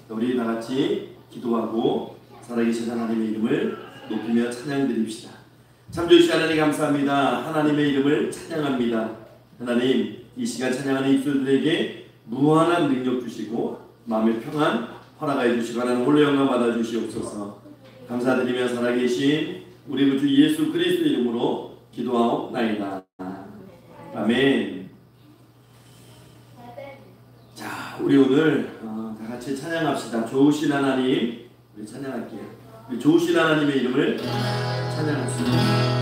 우리 다 같이 기도하고 살아계신 하나님의 이름을 높이며 찬양드립시다. 참 좋으신 하나님 감사합니다. 하나님의 이름을 찬양합니다. 하나님, 이 시간 찬양하는 입술들에게 무한한 능력 주시고 마음의 평안 허락하여 주시고 하나님 홀로 영광 받아주시옵소서. 감사드리며 살아계신 우리 주 예수 그리스도 이름으로 기도하옵나이다. 아멘. 자, 우리 오늘 다 같이 찬양합시다. 좋으신 하나님, 우리 찬양할게요. 우리 좋으신 하나님의 이름을 찬양합시다.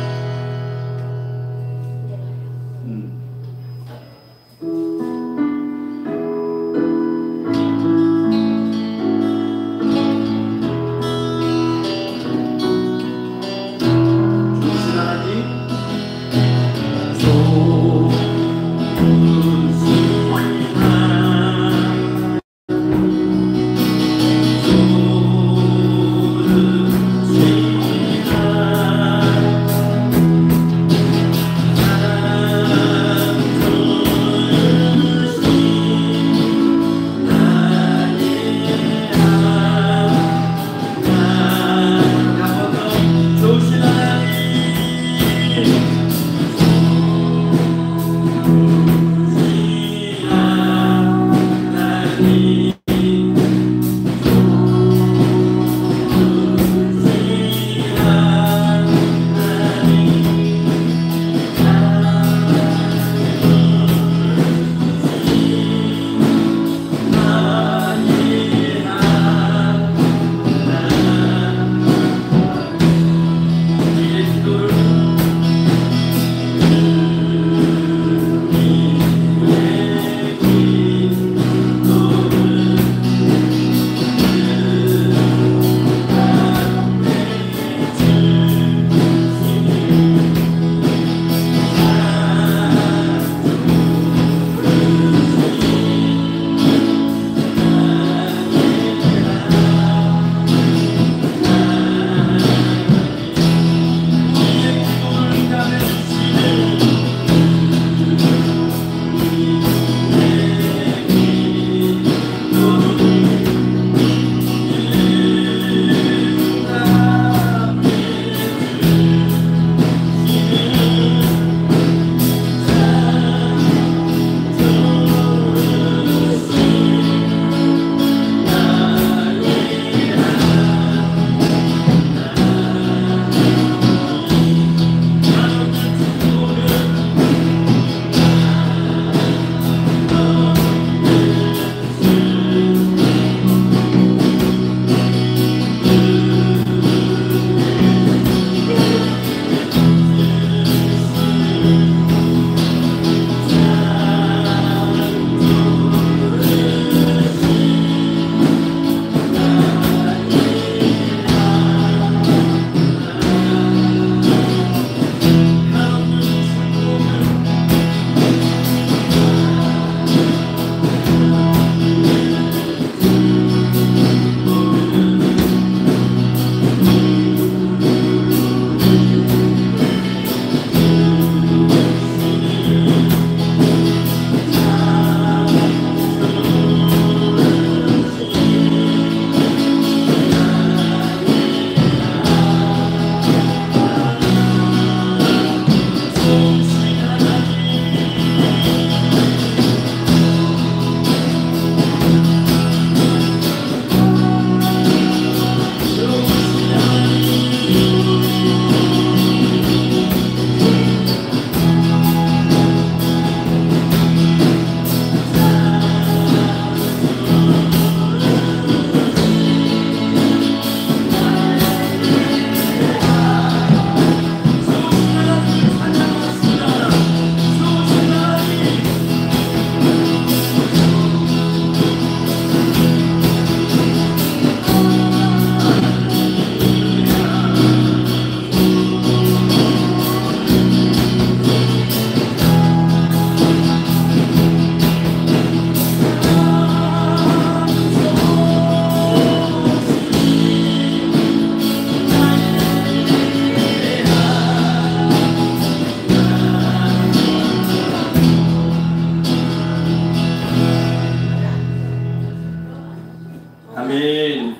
아멘.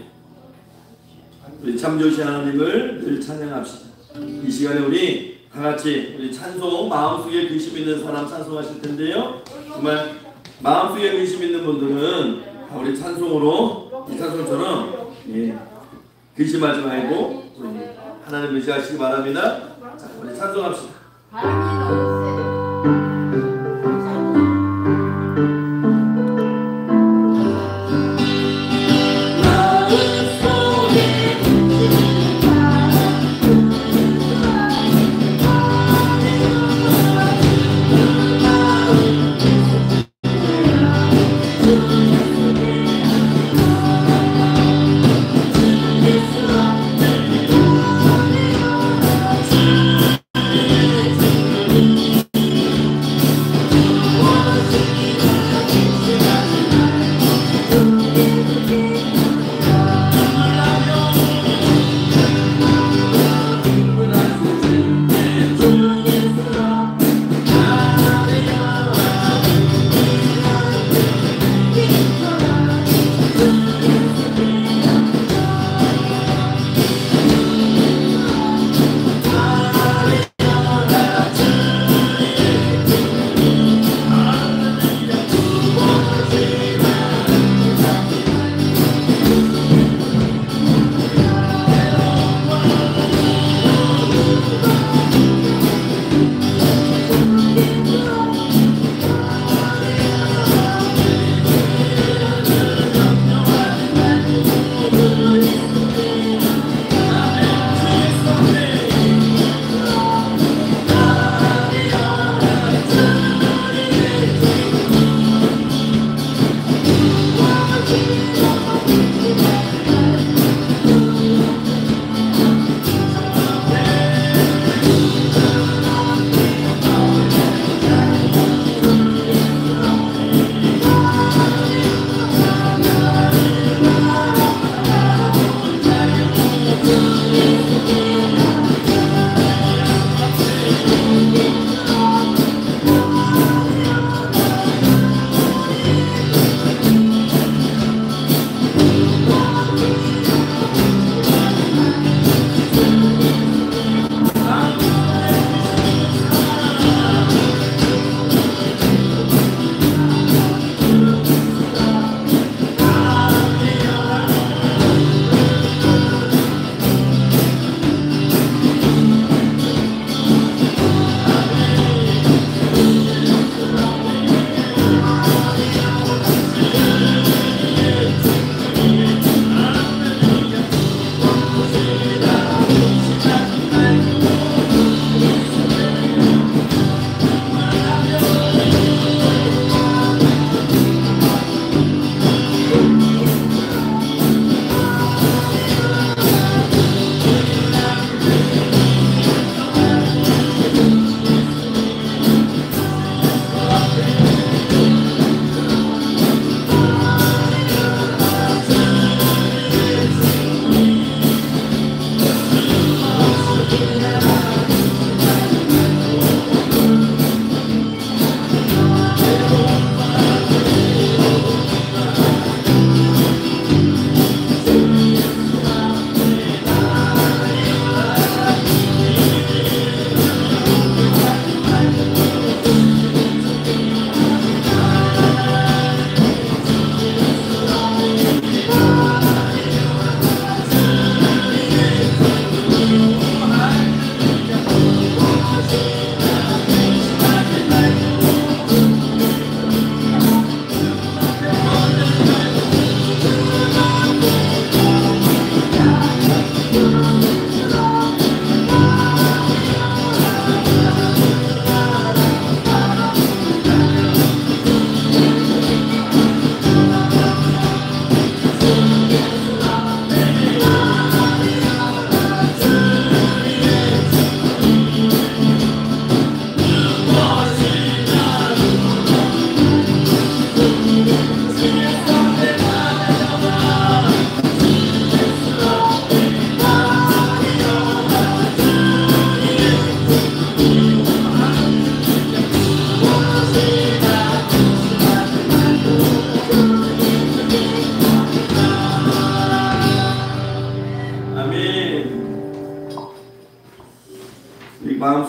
우리 참 좋으신 하나님을 늘 찬양합시다. 이 시간에 우리 다 같이 우리 찬송 마음속에 근심 있는 사람 찬송하실 텐데요. 정말 마음속에 근심 있는 분들은 다 우리 찬송으로 이 찬송처럼 근심하지 말고 우리 하나님 의지하시기 바랍니다. 자, 우리 찬송합시다.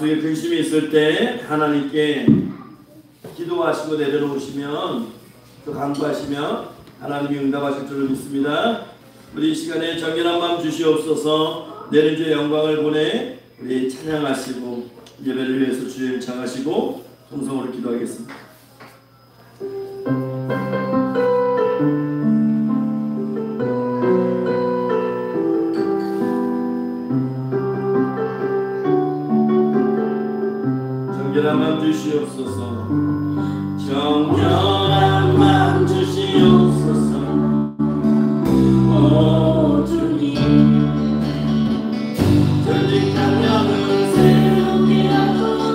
마음속에 근심이 있을 때 하나님께 기도하시고 내려놓으시면 또 간구하시면 하나님이 응답하실 줄을 믿습니다. 우리 이 시간에 정결한 마음 주시옵소서. 내린 주의 영광을 보내 우리 찬양하시고 예배를 위해서 주님 장하시고 통성으로 기도하겠습니다. 정결한 마음 주시옵소서. 정결한 마음 주시옵소서. 오 주님, 전직한 영을 새롭게 하소서.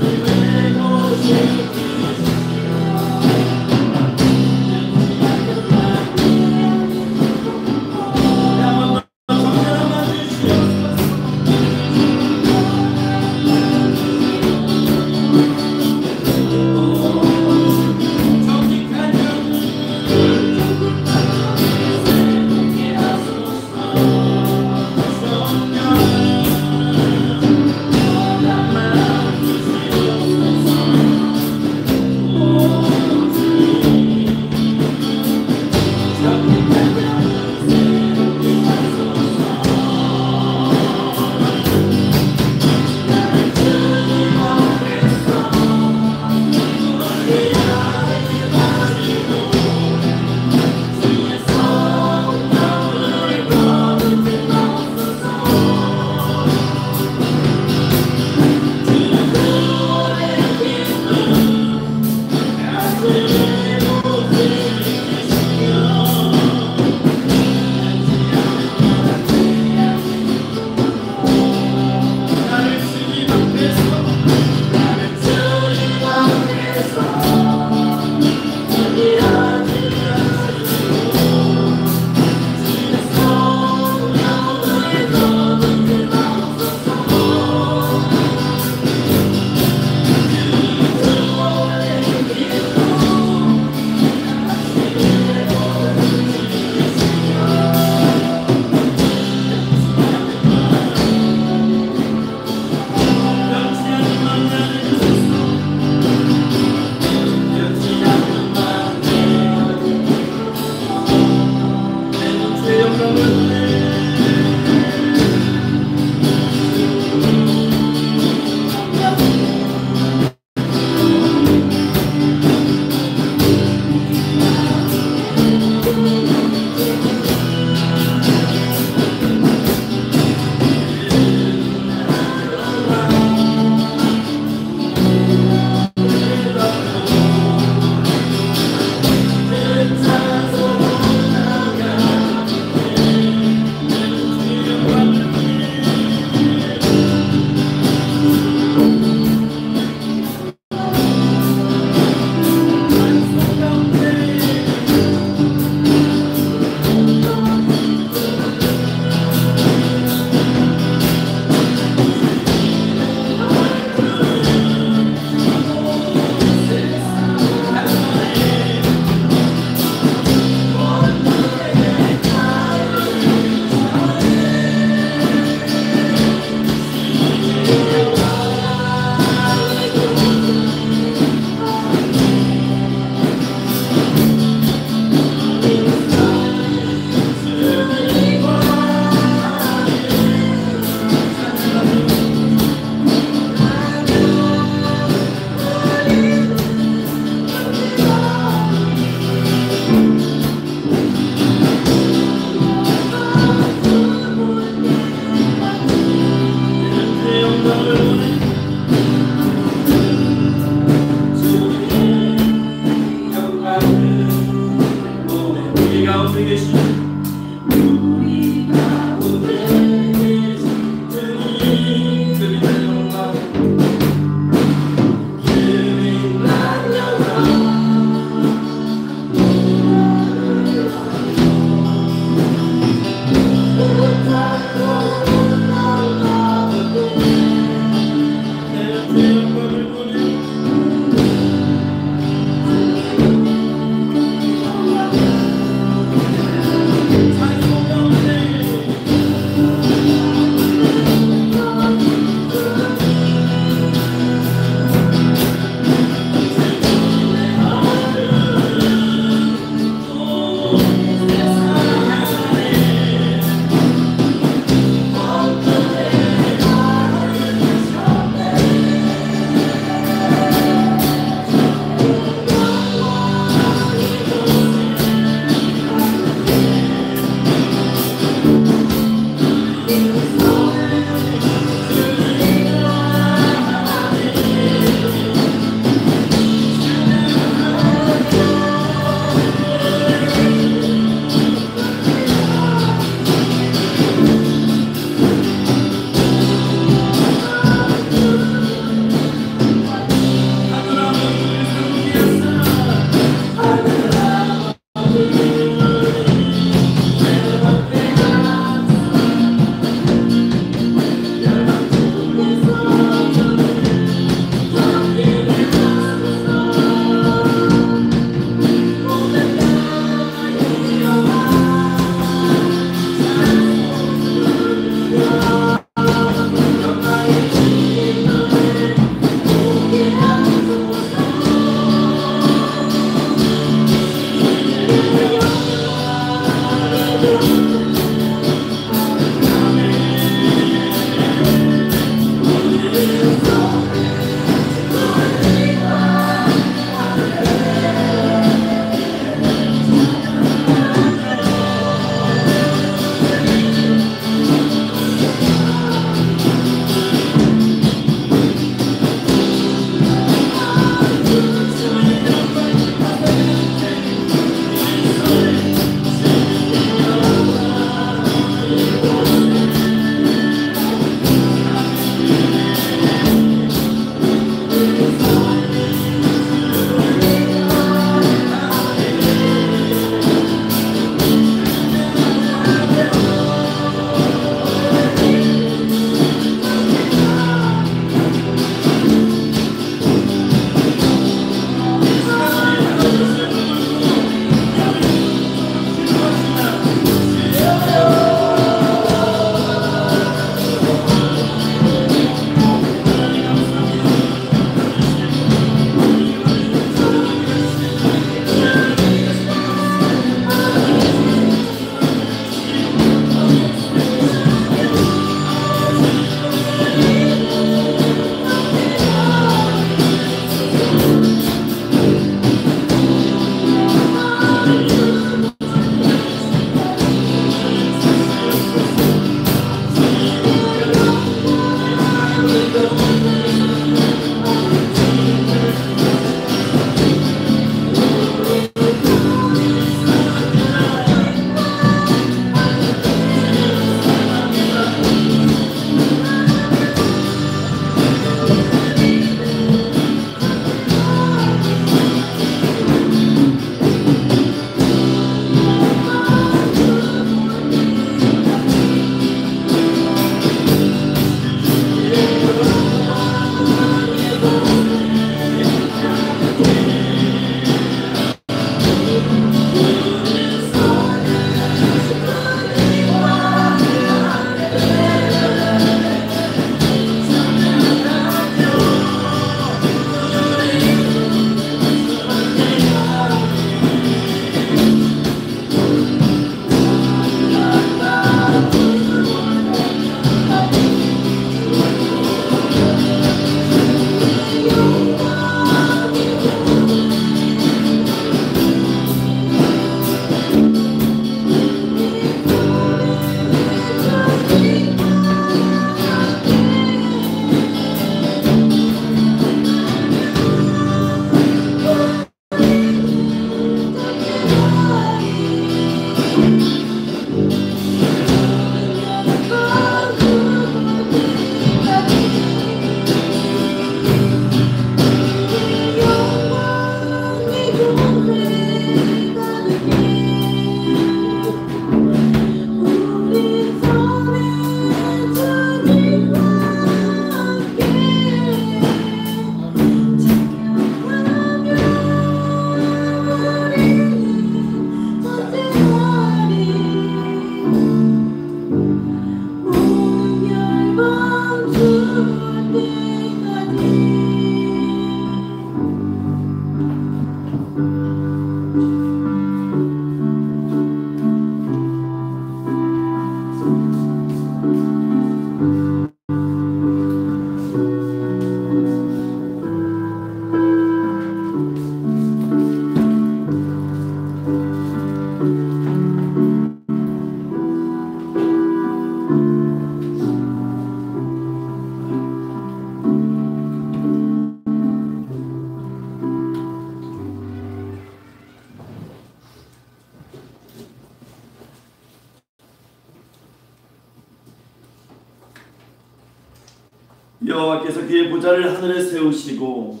여호와께서 그의 보좌를 하늘에 세우시고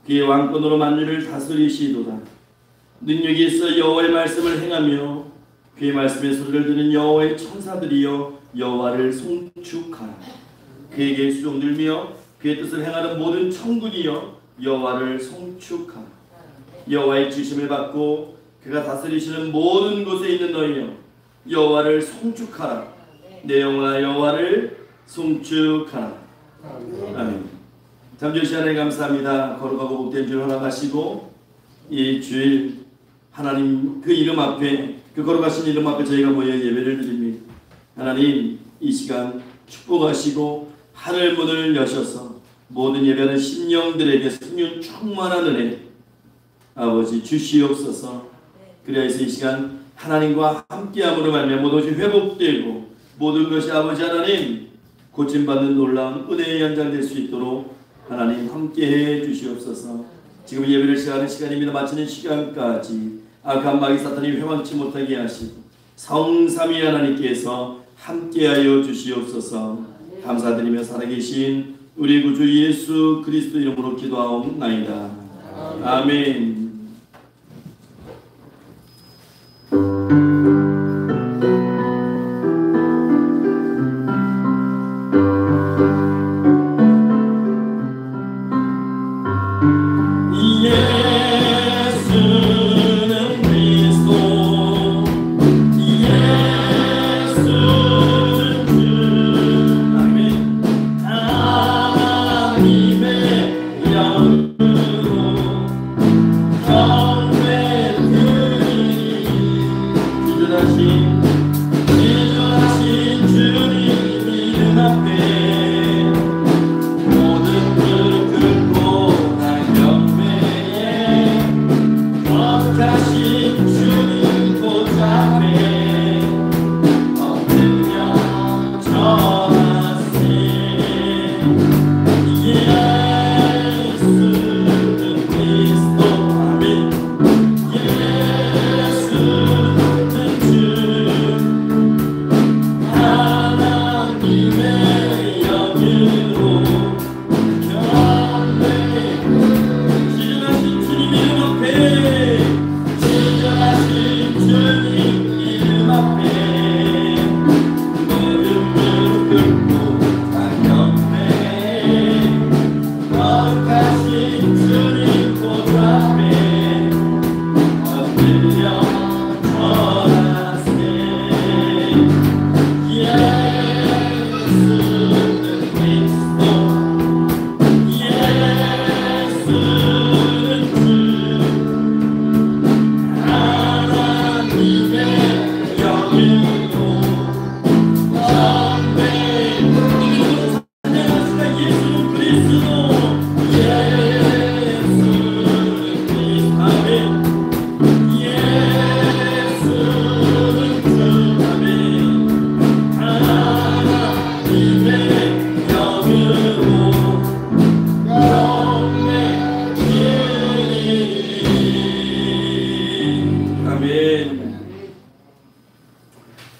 그의 왕권으로 만유를 다스리시도다. 능력이 있어 여호와의 말씀을 행하며 그의 말씀에 소리를 듣는 여호와의 천사들이여 여호와를 송축하라. 그에게 수종들며 그의 뜻을 행하는 모든 천군이여 여호와를 송축하라. 여호와의 지심을 받고 그가 다스리시는 모든 곳에 있는 너희여 여호와를 송축하라. 내 영혼아 여호와를 송축하라. 아멘. 잠시 시간에 감사합니다. 거룩하고 복된 줄 허락하시고 이 주일 하나님 그 이름 앞에 그 거룩하신 이름 앞에 저희가 모여 예배를 드립니다. 하나님 이 시간 축복하시고 하늘 문을 여셔서 모든 예배하는 심령들에게 성령 충만한 은혜 아버지 주시옵소서. 그래서 이 시간 하나님과 함께함으로 말미암아 모든 것이 회복되고 모든 것이 아버지 하나님 고침받는 놀라운 은혜의 연장 될 수 있도록 하나님 함께해 주시옵소서. 지금 예배를 시작하는 시간입니다. 마치는 시간까지 악한 마귀 사탄이 회망치 못하게 하시고 성삼위 하나님께서 함께하여 주시옵소서. 감사드리며 살아계신 우리 구주 예수 그리스도 이름으로 기도하옵나이다. 아멘.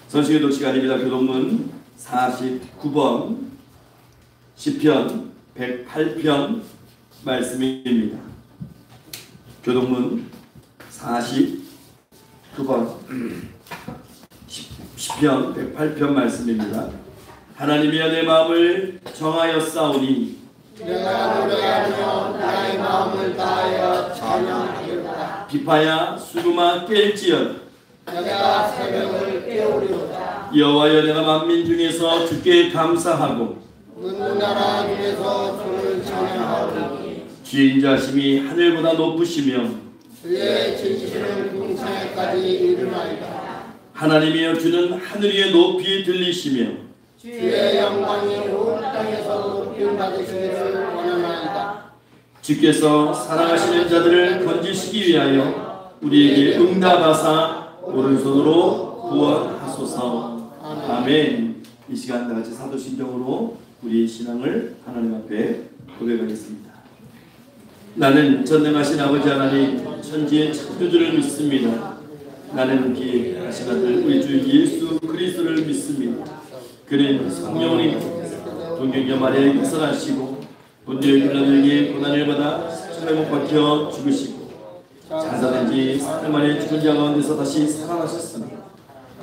선식의 시간입니다. 교동문 49번 시편 108편 말씀입니다. 교동문 49번 시편 108편 말씀입니다. 하나님이여 내 마음을 정하여 싸우니 내가 노래하며 나의 마음을 다하여 찬양하리로다. 비파야 수금아 깰지어다. 내가 새벽을 깨우리로다. 여호와여 내가 만민 중에서 주께 감사하고 문나라 중에서 주를 찬양하오니 주인 자심이 하늘보다 높으시며 주의 진실은 궁창에까지 이르나이다. 하나님이여 주는 하늘 위에 높이 들리시며 주의 영광이 온 땅에서 높임 받으시기를 원하나이다. 주께서 사랑하시는 자들을 건지시기 위하여 우리에게 응답하사 오른손으로 구원하소서. 아멘. 이 시간 나같이 사도신경으로 우리 신앙을 하나님 앞에 고백하겠습니다. 나는 전능하신 아버지 하나님 천지의 창조주를 믿습니다. 나는 귀하신 아들 우리 주 예수 그리스도를 믿습니다. 그는 성령을 동경녀 마리아에 육성하시고 본디오 빌라도에게 고난을 받아 십자가에 못 박혀 죽으시고 장사된 지 4일 만에 죽은 자 가운데서 다시 살아나셨습니다.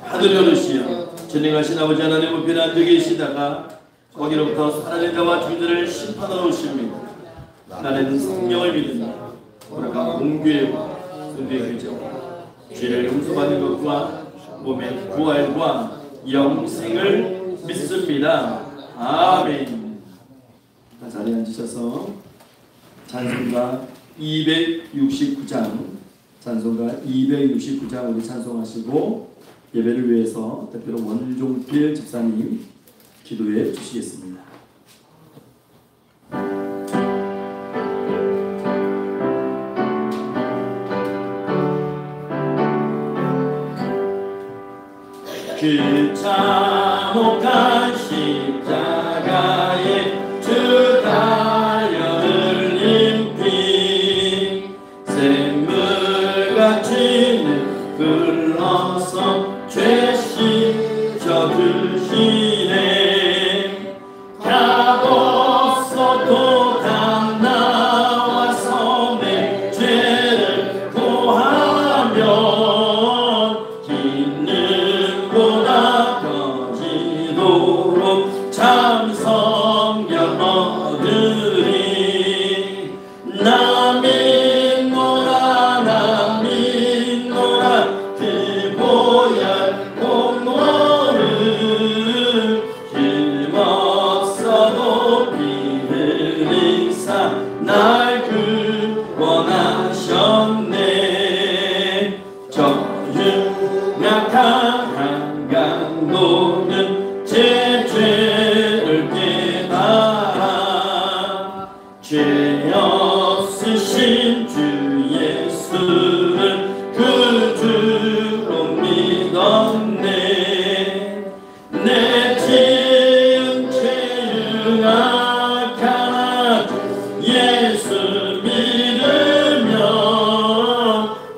하늘에 오르시어 전능하신 아버지 하나님 우편에 앉아 계시다가 거기로부터 살아낸 자와 죽은 심판하러 오십니다. 나는 성령을 믿는다. 오라가 공교회와 성도의 교제와 죄를 용서받는 것과 몸의 부활과 영생을 믿습니다. 아멘. 자리에 앉으셔서 찬송가 269장 우리 찬송하시고 예배를 위해서 대표로 원종필 집사님 기도해 주시겠습니다. 그 참혹한 십자가에 주 달려 흘린 피 샘물같이 흘러서 죄 씻겨 주시네. 값없어도 다 나와서 내 죄를 고하면 있는 보다 커지도록 참 성경 얻으리. 나 믿노라 그 보혈 공로를 힘없어도 피 흘리사 날 구원하셨네. 정약한 한강도는 제 죄를 깨달아 죄 없으신 주 예수를 그 주로 믿었네. 내 지은 죄 융악한 예수 믿으며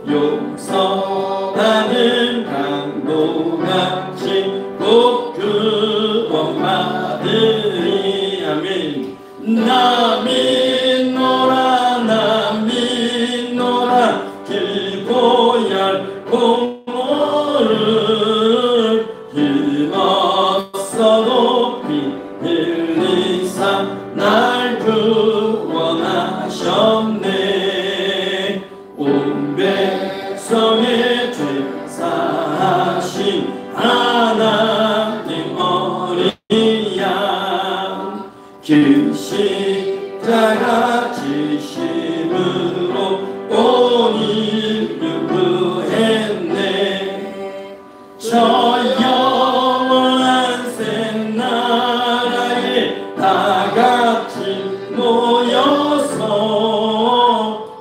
용서하는 강도같이 꼭 구원받으리. 아멘. 나 믿노라 그 보혈 공로를 힘없어도 피 흘리사 날 구원하셨네. 온 백성의 죄 사하신 하나님 어린 양 그 십자가 지심으로 온 인류 구했네. 저 영원한 새나라에 다 같이 모여서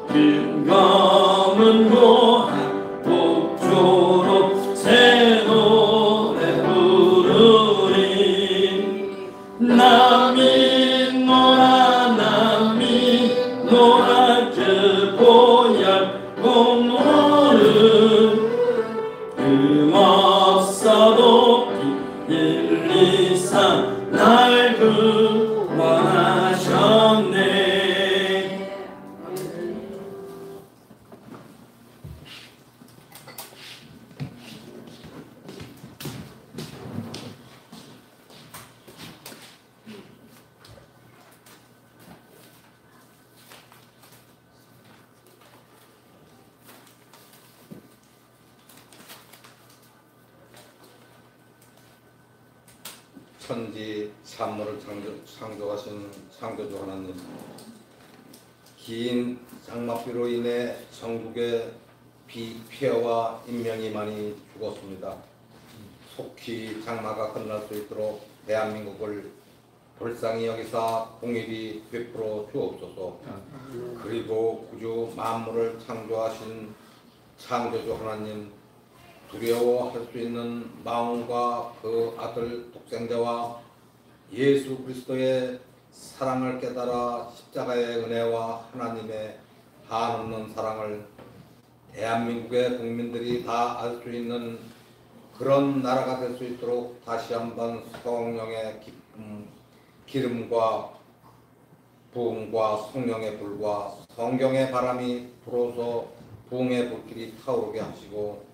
금검은 고한 복조로 새 노래 부르리. 나 믿노라 그 보혈 공로를 흠없어도 피 흘리사 날 구원하셨네. 천지 만물을 창조하신 창조주 하나님, 긴 장막비로 인해 전국의 폐허와 인명이 많이 죽었습니다. 속히 장마가 끝날 수 있도록 대한민국을 불쌍히 여기사 공의를 베풀어 주옵소서. 그리고 구주 만물을 창조하신 창조주 하나님, 두려워할 수 있는 마음과 그 아들 독생자와 예수 그리스도의 사랑을 깨달아 십자가의 은혜와 하나님의 한없는 사랑을 대한민국의 국민들이 다 알 수 있는 그런 나라가 될 수 있도록 다시 한번 성령의 기름과 부흥과 성령의 불과 성경의 바람이 불어서 부흥의 불길이 타오르게 하시고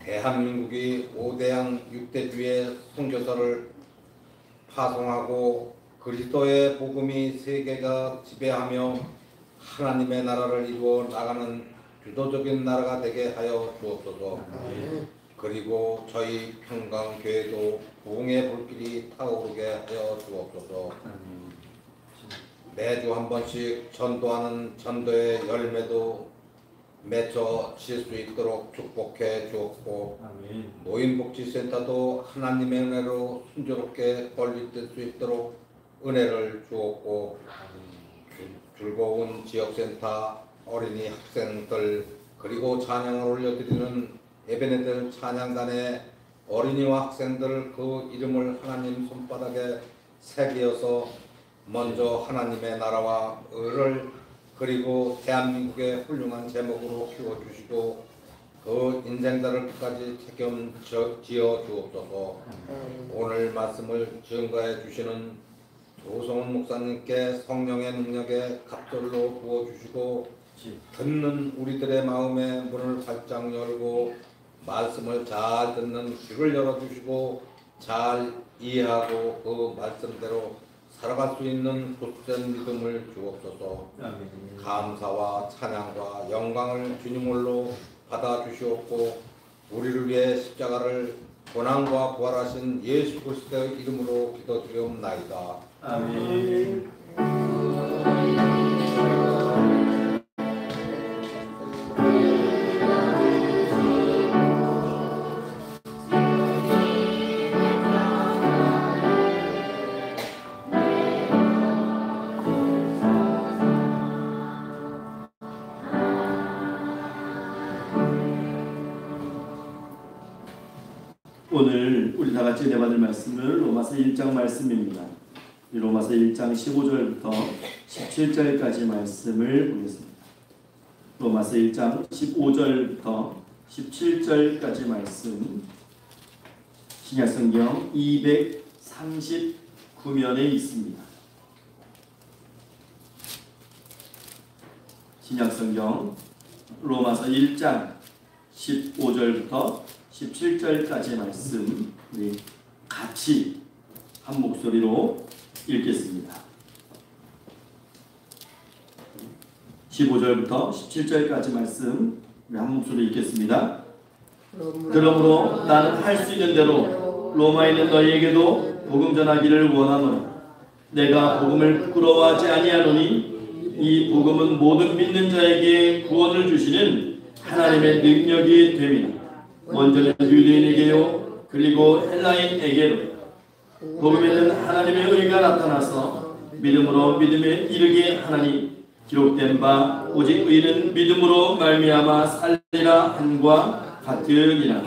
대한민국이 5대양 6대주의 선교사를 파송하고 그리스도의 복음이 세계가 지배하며 하나님의 나라를 이루어 나가는 주도적인 나라가 되게 하여 주옵소서. 그리고 저희 평강교회도 부흥의 불길이 타오르게 하여 주옵소서. 매주 한 번씩 전도하는 전도의 열매도 맺어질 수 있도록 축복해 주옵고 노인복지센터도 하나님의 은혜로 순조롭게 건립될 수 있도록 은혜를 주옵고 즐거운 지역센터 어린이 학생들 그리고 찬양을 올려드리는 에베네들 찬양단의 어린이와 학생들 그 이름을 하나님 손바닥에 새기어서 먼저 하나님의 나라와 의를 그리고 대한민국의 훌륭한 제목으로 키워주시고 그 인생들을 끝까지 책임지어 주옵소서. 오늘 말씀을 증거해 주시는 조성훈 목사님께 성령의 능력에 갑절로 부어주시고 듣는 우리들의 마음의 문을 활짝 열고 말씀을 잘 듣는 귀를 열어주시고 잘 이해하고 그 말씀대로 살아갈 수 있는 굳센 믿음을 주옵소서. 감사와 찬양과 영광을 주님으로 받아주시옵고 우리를 위해 십자가를 고난과 부활하신 예수 그리스도의 이름으로 기도드리옵나이다. 아멘. 오늘 우리 다 같이 내받을 말씀은 로마서 1장 말씀입니다. 이 로마서 1장 15절부터 17절까지 말씀을 보겠습니다. 로마서 1장 15절부터 17절까지 말씀 신약성경 239면에 있습니다. 신약성경 로마서 1장 15절부터 17절까지 말씀 우리 같이 한 목소리로 읽겠습니다. 15절부터 17절까지 말씀 우리 한 목소리로 읽겠습니다. 그러므로 나는 할 수 있는 대로 로마에 있는 너희에게도 복음 전하기를 원하노라. 내가 복음을 부끄러워하지 아니하노니 이 복음은 모든 믿는 자에게 구원을 주시는 하나님의 능력이 됨이라. 먼저는 유대인에게요 그리고 헬라인에게로 복음에는 하나님의 의가 나타나서 믿음으로 믿음에 이르게 하나니 기록된 바 오직 의는 믿음으로 말미암아 살리라 함과 같으니라.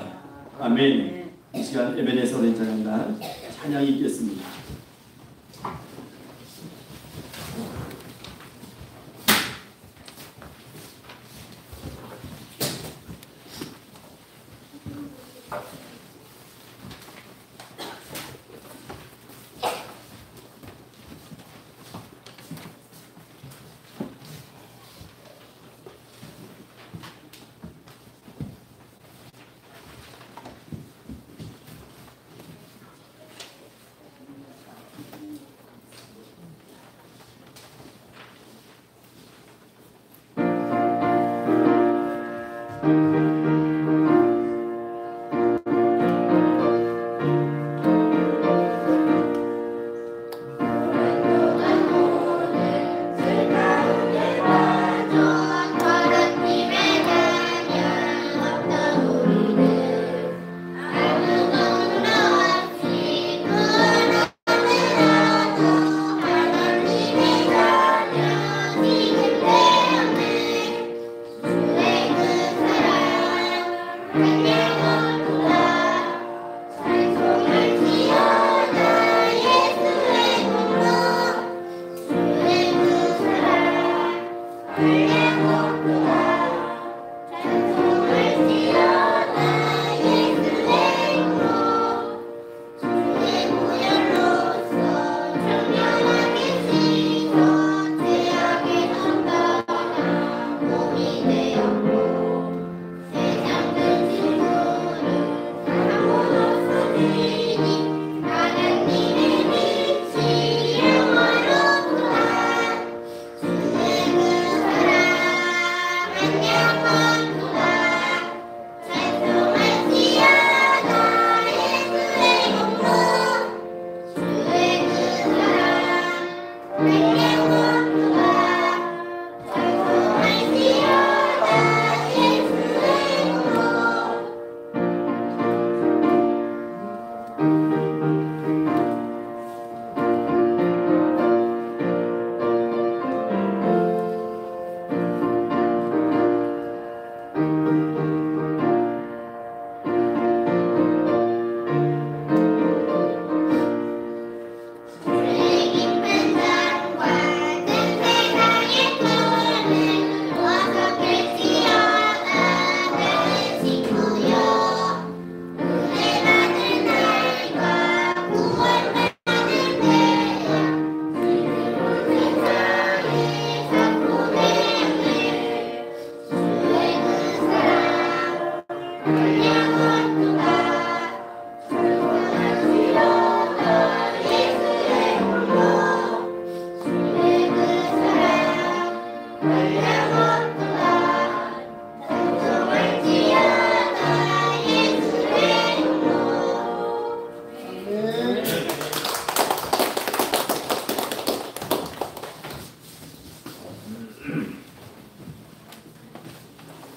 아멘. 이 시간 에베네서 찬양단 찬양이 있겠습니다.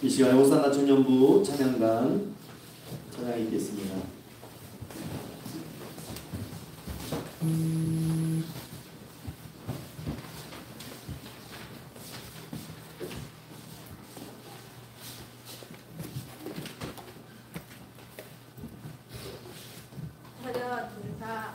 이 시간에 호산나 청년부 찬양단 찬양이 있겠습니다. 차렷 인사.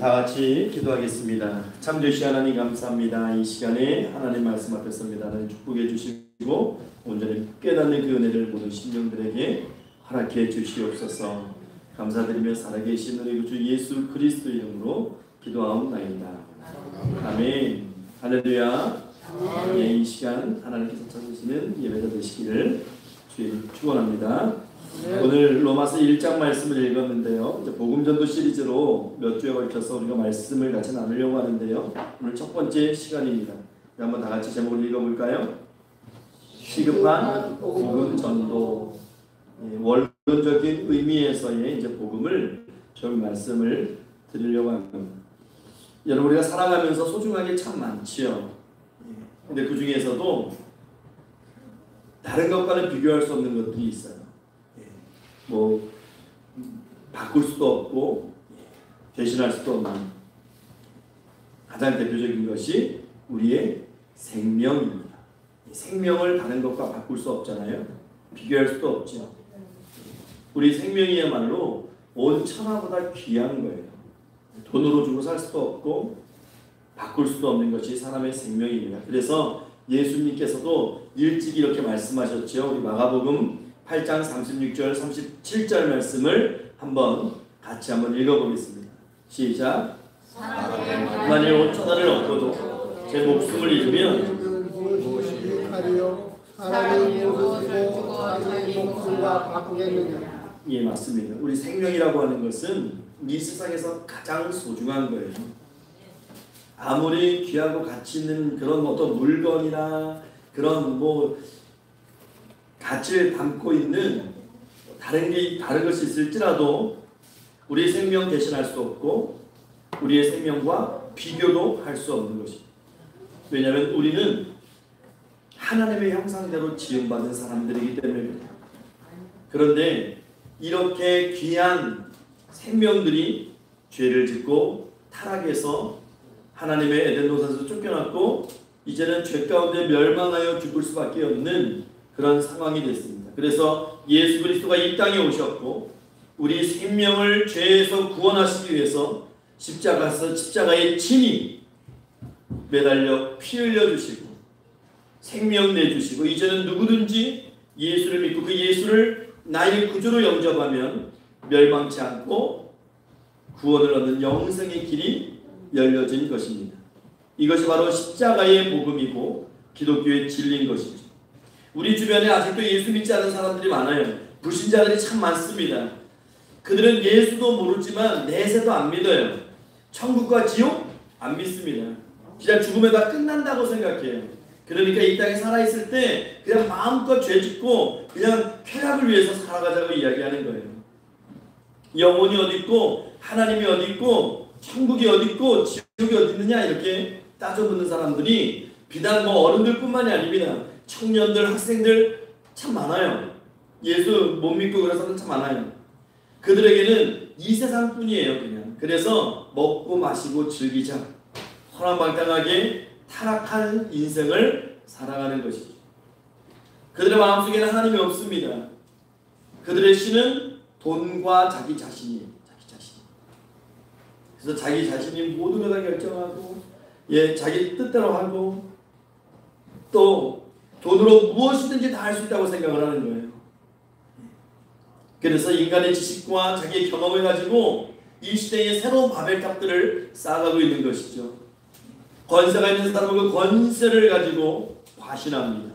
다 같이 기도하겠습니다. 참 좋으신 하나님 감사합니다. 이 시간에 하나님 말씀 앞에 섭니다. 하나님 축복해 주시고 온전히 깨닫는 그 은혜를 모든 심령들에게 허락해 주시옵소서. 감사드리며 살아계신 우리 주 예수 그리스도 이름으로 기도하옵나이다. 아멘. 할렐루야. 이 시간 하나님께서 찾으시는 예배자 되시기를 주님 축원합니다. 오늘 로마서 1장 말씀을 읽었는데요. 이제 복음전도 시리즈로 몇 주에 걸쳐서 우리가 말씀을 같이 나누려고 하는데요. 오늘 첫 번째 시간입니다. 한번 다 같이 제목을 읽어볼까요? 시급한 복음전도. 원론적인 의미에서의 이제 복음을 좀 말씀을 드리려고 합니다. 여러분 우리가 살아가면서 소중한 게 참 많지요. 근데 그 중에서도 다른 것과는 비교할 수 없는 것들이 있어요. 뭐 바꿀 수도 없고 대신할 수도 없는 가장 대표적인 것이 우리의 생명입니다. 생명을 다른 것과 바꿀 수 없잖아요. 비교할 수도 없죠. 우리 생명이야말로 온 천하보다 귀한 거예요. 돈으로 주고 살 수도 없고 바꿀 수도 없는 것이 사람의 생명입니다. 그래서 예수님께서도 일찍 이렇게 말씀하셨죠. 우리 마가복음 8장 36절 37절 말씀을 같이 한번 읽어보겠습니다. 시작. 만일 5천원을 얻고도 제 목숨을 잃으면 무엇이 유익하리요? 하나님 무엇을 주고 자기 목숨과 바꾸겠느냐? 예, 맞습니다. 우리 생명이라고 하는 것은 이 세상에서 가장 소중한 거예요. 아무리 귀하고 가치 있는 그런 어떤 물건이나 그런 뭐 가치를 담고 있는 다른 것이 있을지라도 우리 생명 대신할 수 없고 우리의 생명과 비교도 할 수 없는 것입니다. 왜냐하면 우리는 하나님의 형상대로 지음받은 사람들이기 때문에 그래요. 그런데 이렇게 귀한 생명들이 죄를 짓고 타락해서 하나님의 에덴 동산에서 쫓겨났고 이제는 죄 가운데 멸망하여 죽을 수밖에 없는 그런 상황이 됐습니다. 그래서 예수 그리스도가 이 땅에 오셨고 우리 생명을 죄에서 구원하시기 위해서 십자가에 친히 매달려 피 흘려주시고 생명 내주시고 이제는 누구든지 예수를 믿고 그 예수를 나의 구주로 영접하면 멸망치 않고 구원을 얻는 영생의 길이 열려진 것입니다. 이것이 바로 십자가의 복음이고 기독교의 진리인 것이죠. 우리 주변에 아직도 예수 믿지 않는 사람들이 많아요. 불신자들이 참 많습니다. 그들은 예수도 모르지만 내세도 안 믿어요. 천국과 지옥 안 믿습니다. 그냥 죽음에 다 끝난다고 생각해요. 그러니까 이 땅에 살아있을 때 그냥 마음껏 죄짓고 그냥 쾌락을 위해서 살아가자고 이야기하는 거예요. 영혼이 어디 있고 하나님이 어디 있고 천국이 어디 있고 지옥이 어디 있느냐 이렇게 따져묻는 사람들이 비단 어른들뿐만이 아닙니다. 청년들, 학생들 참 많아요. 예수 못 믿고 그런 사람들 참 많아요. 그들에게는 이 세상뿐이에요. 그냥 그래서 먹고 마시고 즐기자 허랑방탕하게 타락한 인생을 살아가는 것이죠. 그들의 마음속에는 하나님이 없습니다. 그들의 신은 돈과 자기 자신이에요. 자기 자신. 그래서 자기 자신이 모든 걸 다 결정하고 자기 뜻대로 하고 또 돈으로 무엇이든지 다 할 수 있다고 생각을 하는 거예요. 그래서 인간의 지식과 자기의 경험을 가지고 이 시대의 새로운 바벨탑들을 쌓아가고 있는 것이죠. 권세가 있는 사람은 그 권세를 가지고 과신합니다.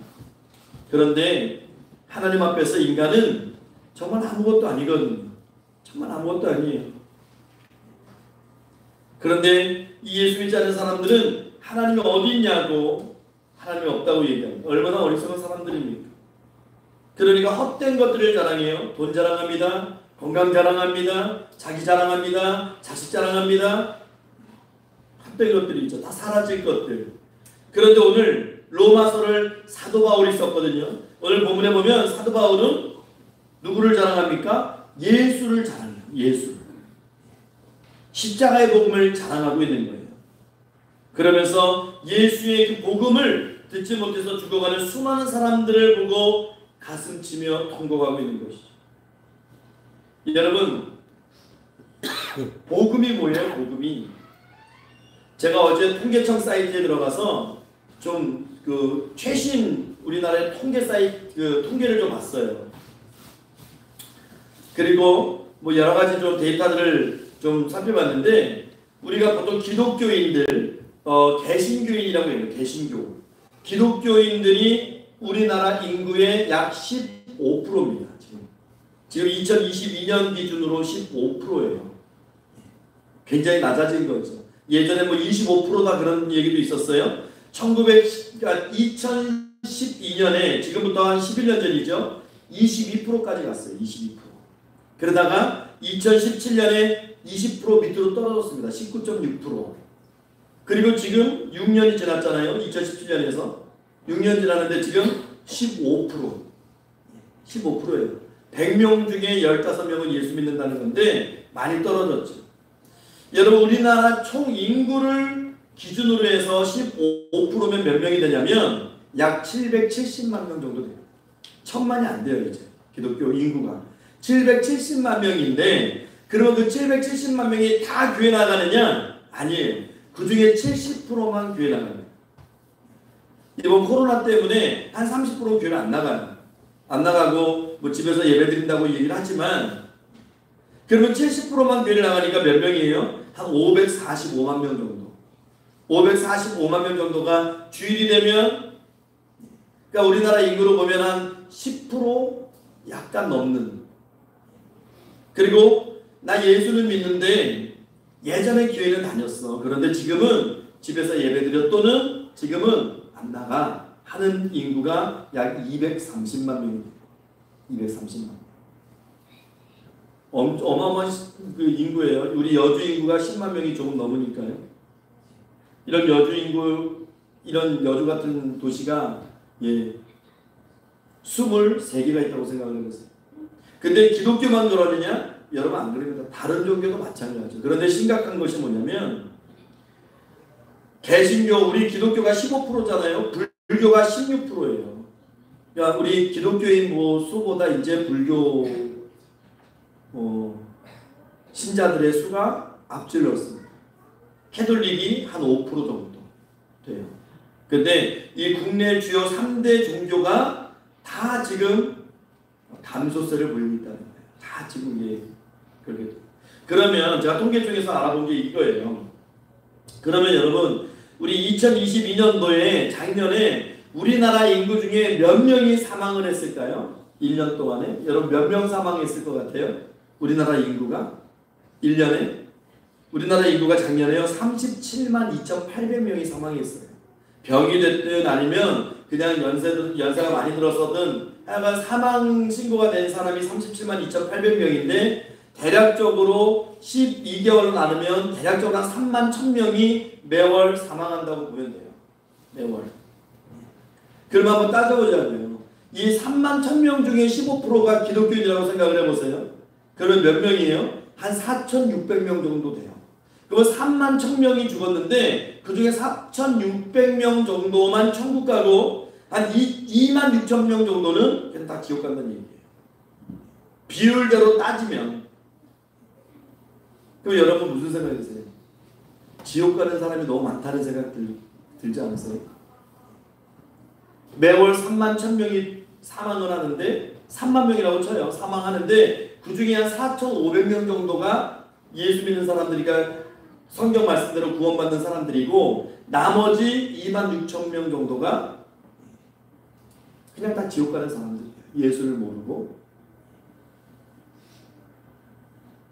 그런데 하나님 앞에서 인간은 정말 아무것도 아니거든요. 정말 아무것도 아니에요. 그런데 이 예수 믿지 않는 사람들은 하나님이 어디 있냐고 하나님이 없다고 얘기합니다. 얼마나 어리석은 사람들입니까? 그러니까 헛된 것들을 자랑해요. 돈 자랑합니다. 건강 자랑합니다. 자기 자랑합니다. 자식 자랑합니다. 헛된 것들이 있죠. 다 사라질 것들. 그런데 오늘 로마서를 사도 바울이 썼거든요. 오늘 본문에 보면 사도 바울은 누구를 자랑합니까? 예수를 자랑해요. 예수를. 십자가의 복음을 자랑하고 있는 거예요. 그러면서 예수의 그 복음을 듣지 못해서 죽어가는 수많은 사람들을 보고 가슴치며 통곡하고 있는 것이죠. 여러분, 복음이 뭐예요? 복음이. 제가 어제 통계청 사이트에 들어가서 좀 그 최신 우리나라의 통계 사이트 통계를 좀 봤어요. 그리고 여러 가지 좀 데이터들을 좀 살펴봤는데 우리가 보통 기독교인들 개신교인이라고 해요. 개신교. 기독교인들이 우리나라 인구의 약 15%입니다. 지금 2022년 기준으로 15%예요. 굉장히 낮아진 거죠. 예전에 25%다 그런 얘기도 있었어요. 2012년에 지금부터 한 11년 전이죠. 22%까지 갔어요. 22%. 그러다가 2017년에 20% 밑으로 떨어졌습니다. 19.6%. 그리고 지금 6년이 지났잖아요. 2017년에서 6년 지났는데 지금 15%. 15%예요. 100명 중에 15명은 예수 믿는다는 건데 많이 떨어졌죠. 여러분 우리나라 총 인구를 기준으로 해서 15%면 몇 명이 되냐면 약 770만 명 정도 돼요. 1000만이 안 돼요. 이제 기독교 인구가 770만 명인데 그러면 그 770만 명이 다 교회 나가느냐? 아니에요. 그 중에 70%만 교회 나가요. 이번 코로나 때문에 한 30%는 교회 안 나가요. 안 나가고 집에서 예배 드린다고 얘기를 하지만 그러면 70%만 교회를 나가니까 몇 명이에요? 한 545만 명 정도. 545만 명 정도가 주일이 되면 그러니까 우리나라 인구로 보면 한 10% 약간 넘는. 그리고 나 예수는 믿는데 예전에 교회는 다녔어. 그런데 지금은 집에서 예배드려 또는 지금은 안 나가 하는 인구가 약 230만 명입니다. 230만. 어마어마한 그 인구예요. 우리 여주 인구가 10만 명이 조금 넘으니까요. 이런 여주 인구, 이런 여주 같은 도시가 23개가 있다고 생각을 해보세요. 근데 기독교만 그러느냐? 여러분 안 그럽니다. 다른 종교도 마찬가지죠. 그런데 심각한 것이 뭐냐면 개신교, 우리 기독교가 15%잖아요. 불교가 16%예요. 그러니까 우리 기독교인 수보다 이제 불교 신자들의 수가 앞질렀습니다. 캐톨릭이 한 5% 정도 돼요. 근데 이 국내 주요 3대 종교가 다 지금 감소세를 보이고 있다는 거예요. 다 지금 그렇게. 그러면 제가 통계 중에서 알아본 게 이거예요. 그러면 여러분, 우리 2022년도에 작년에 우리나라 인구 중에 몇 명이 사망을 했을까요? 1년 동안에? 여러분 몇 명 사망했을 것 같아요? 우리나라 인구가 1년에? 우리나라 인구가 작년에요 37만 2,800명이 사망했어요. 병이 됐든 아니면 그냥 연세가 많이 들어서든 하여간 사망 신고가 된 사람이 37만 2,800명인데 대략적으로 12개월을 나누면 대략적으로 한 3만 1,000명이 매월 사망한다고 보면 돼요. 매월. 그럼 한번 따져보자고요. 이 3만 1,000명 중에 15%가 기독교인이라고 생각을 해보세요. 그러면 몇 명이에요? 한 4,600명 정도 돼요. 그러면 3만 1,000명이 죽었는데 그 중에 4,600명 정도만 천국 가고 한 2만 6천 명 정도는 그냥 다 지옥 간다는 얘기예요. 비율대로 따지면. 그럼 여러분 무슨 생각이 드세요? 지옥 가는 사람이 너무 많다는 생각 들지 않으세요? 매월 3만 1,000명이 사망을 하는데 3만 명이라고 쳐요. 사망하는데 그 중에 한 4,500명 정도가 예수 믿는 사람들이니까 성경 말씀대로 구원받는 사람들이고 나머지 2만 6천 명 정도가 그냥 다 지옥 가는 사람들이에요. 예수를 모르고.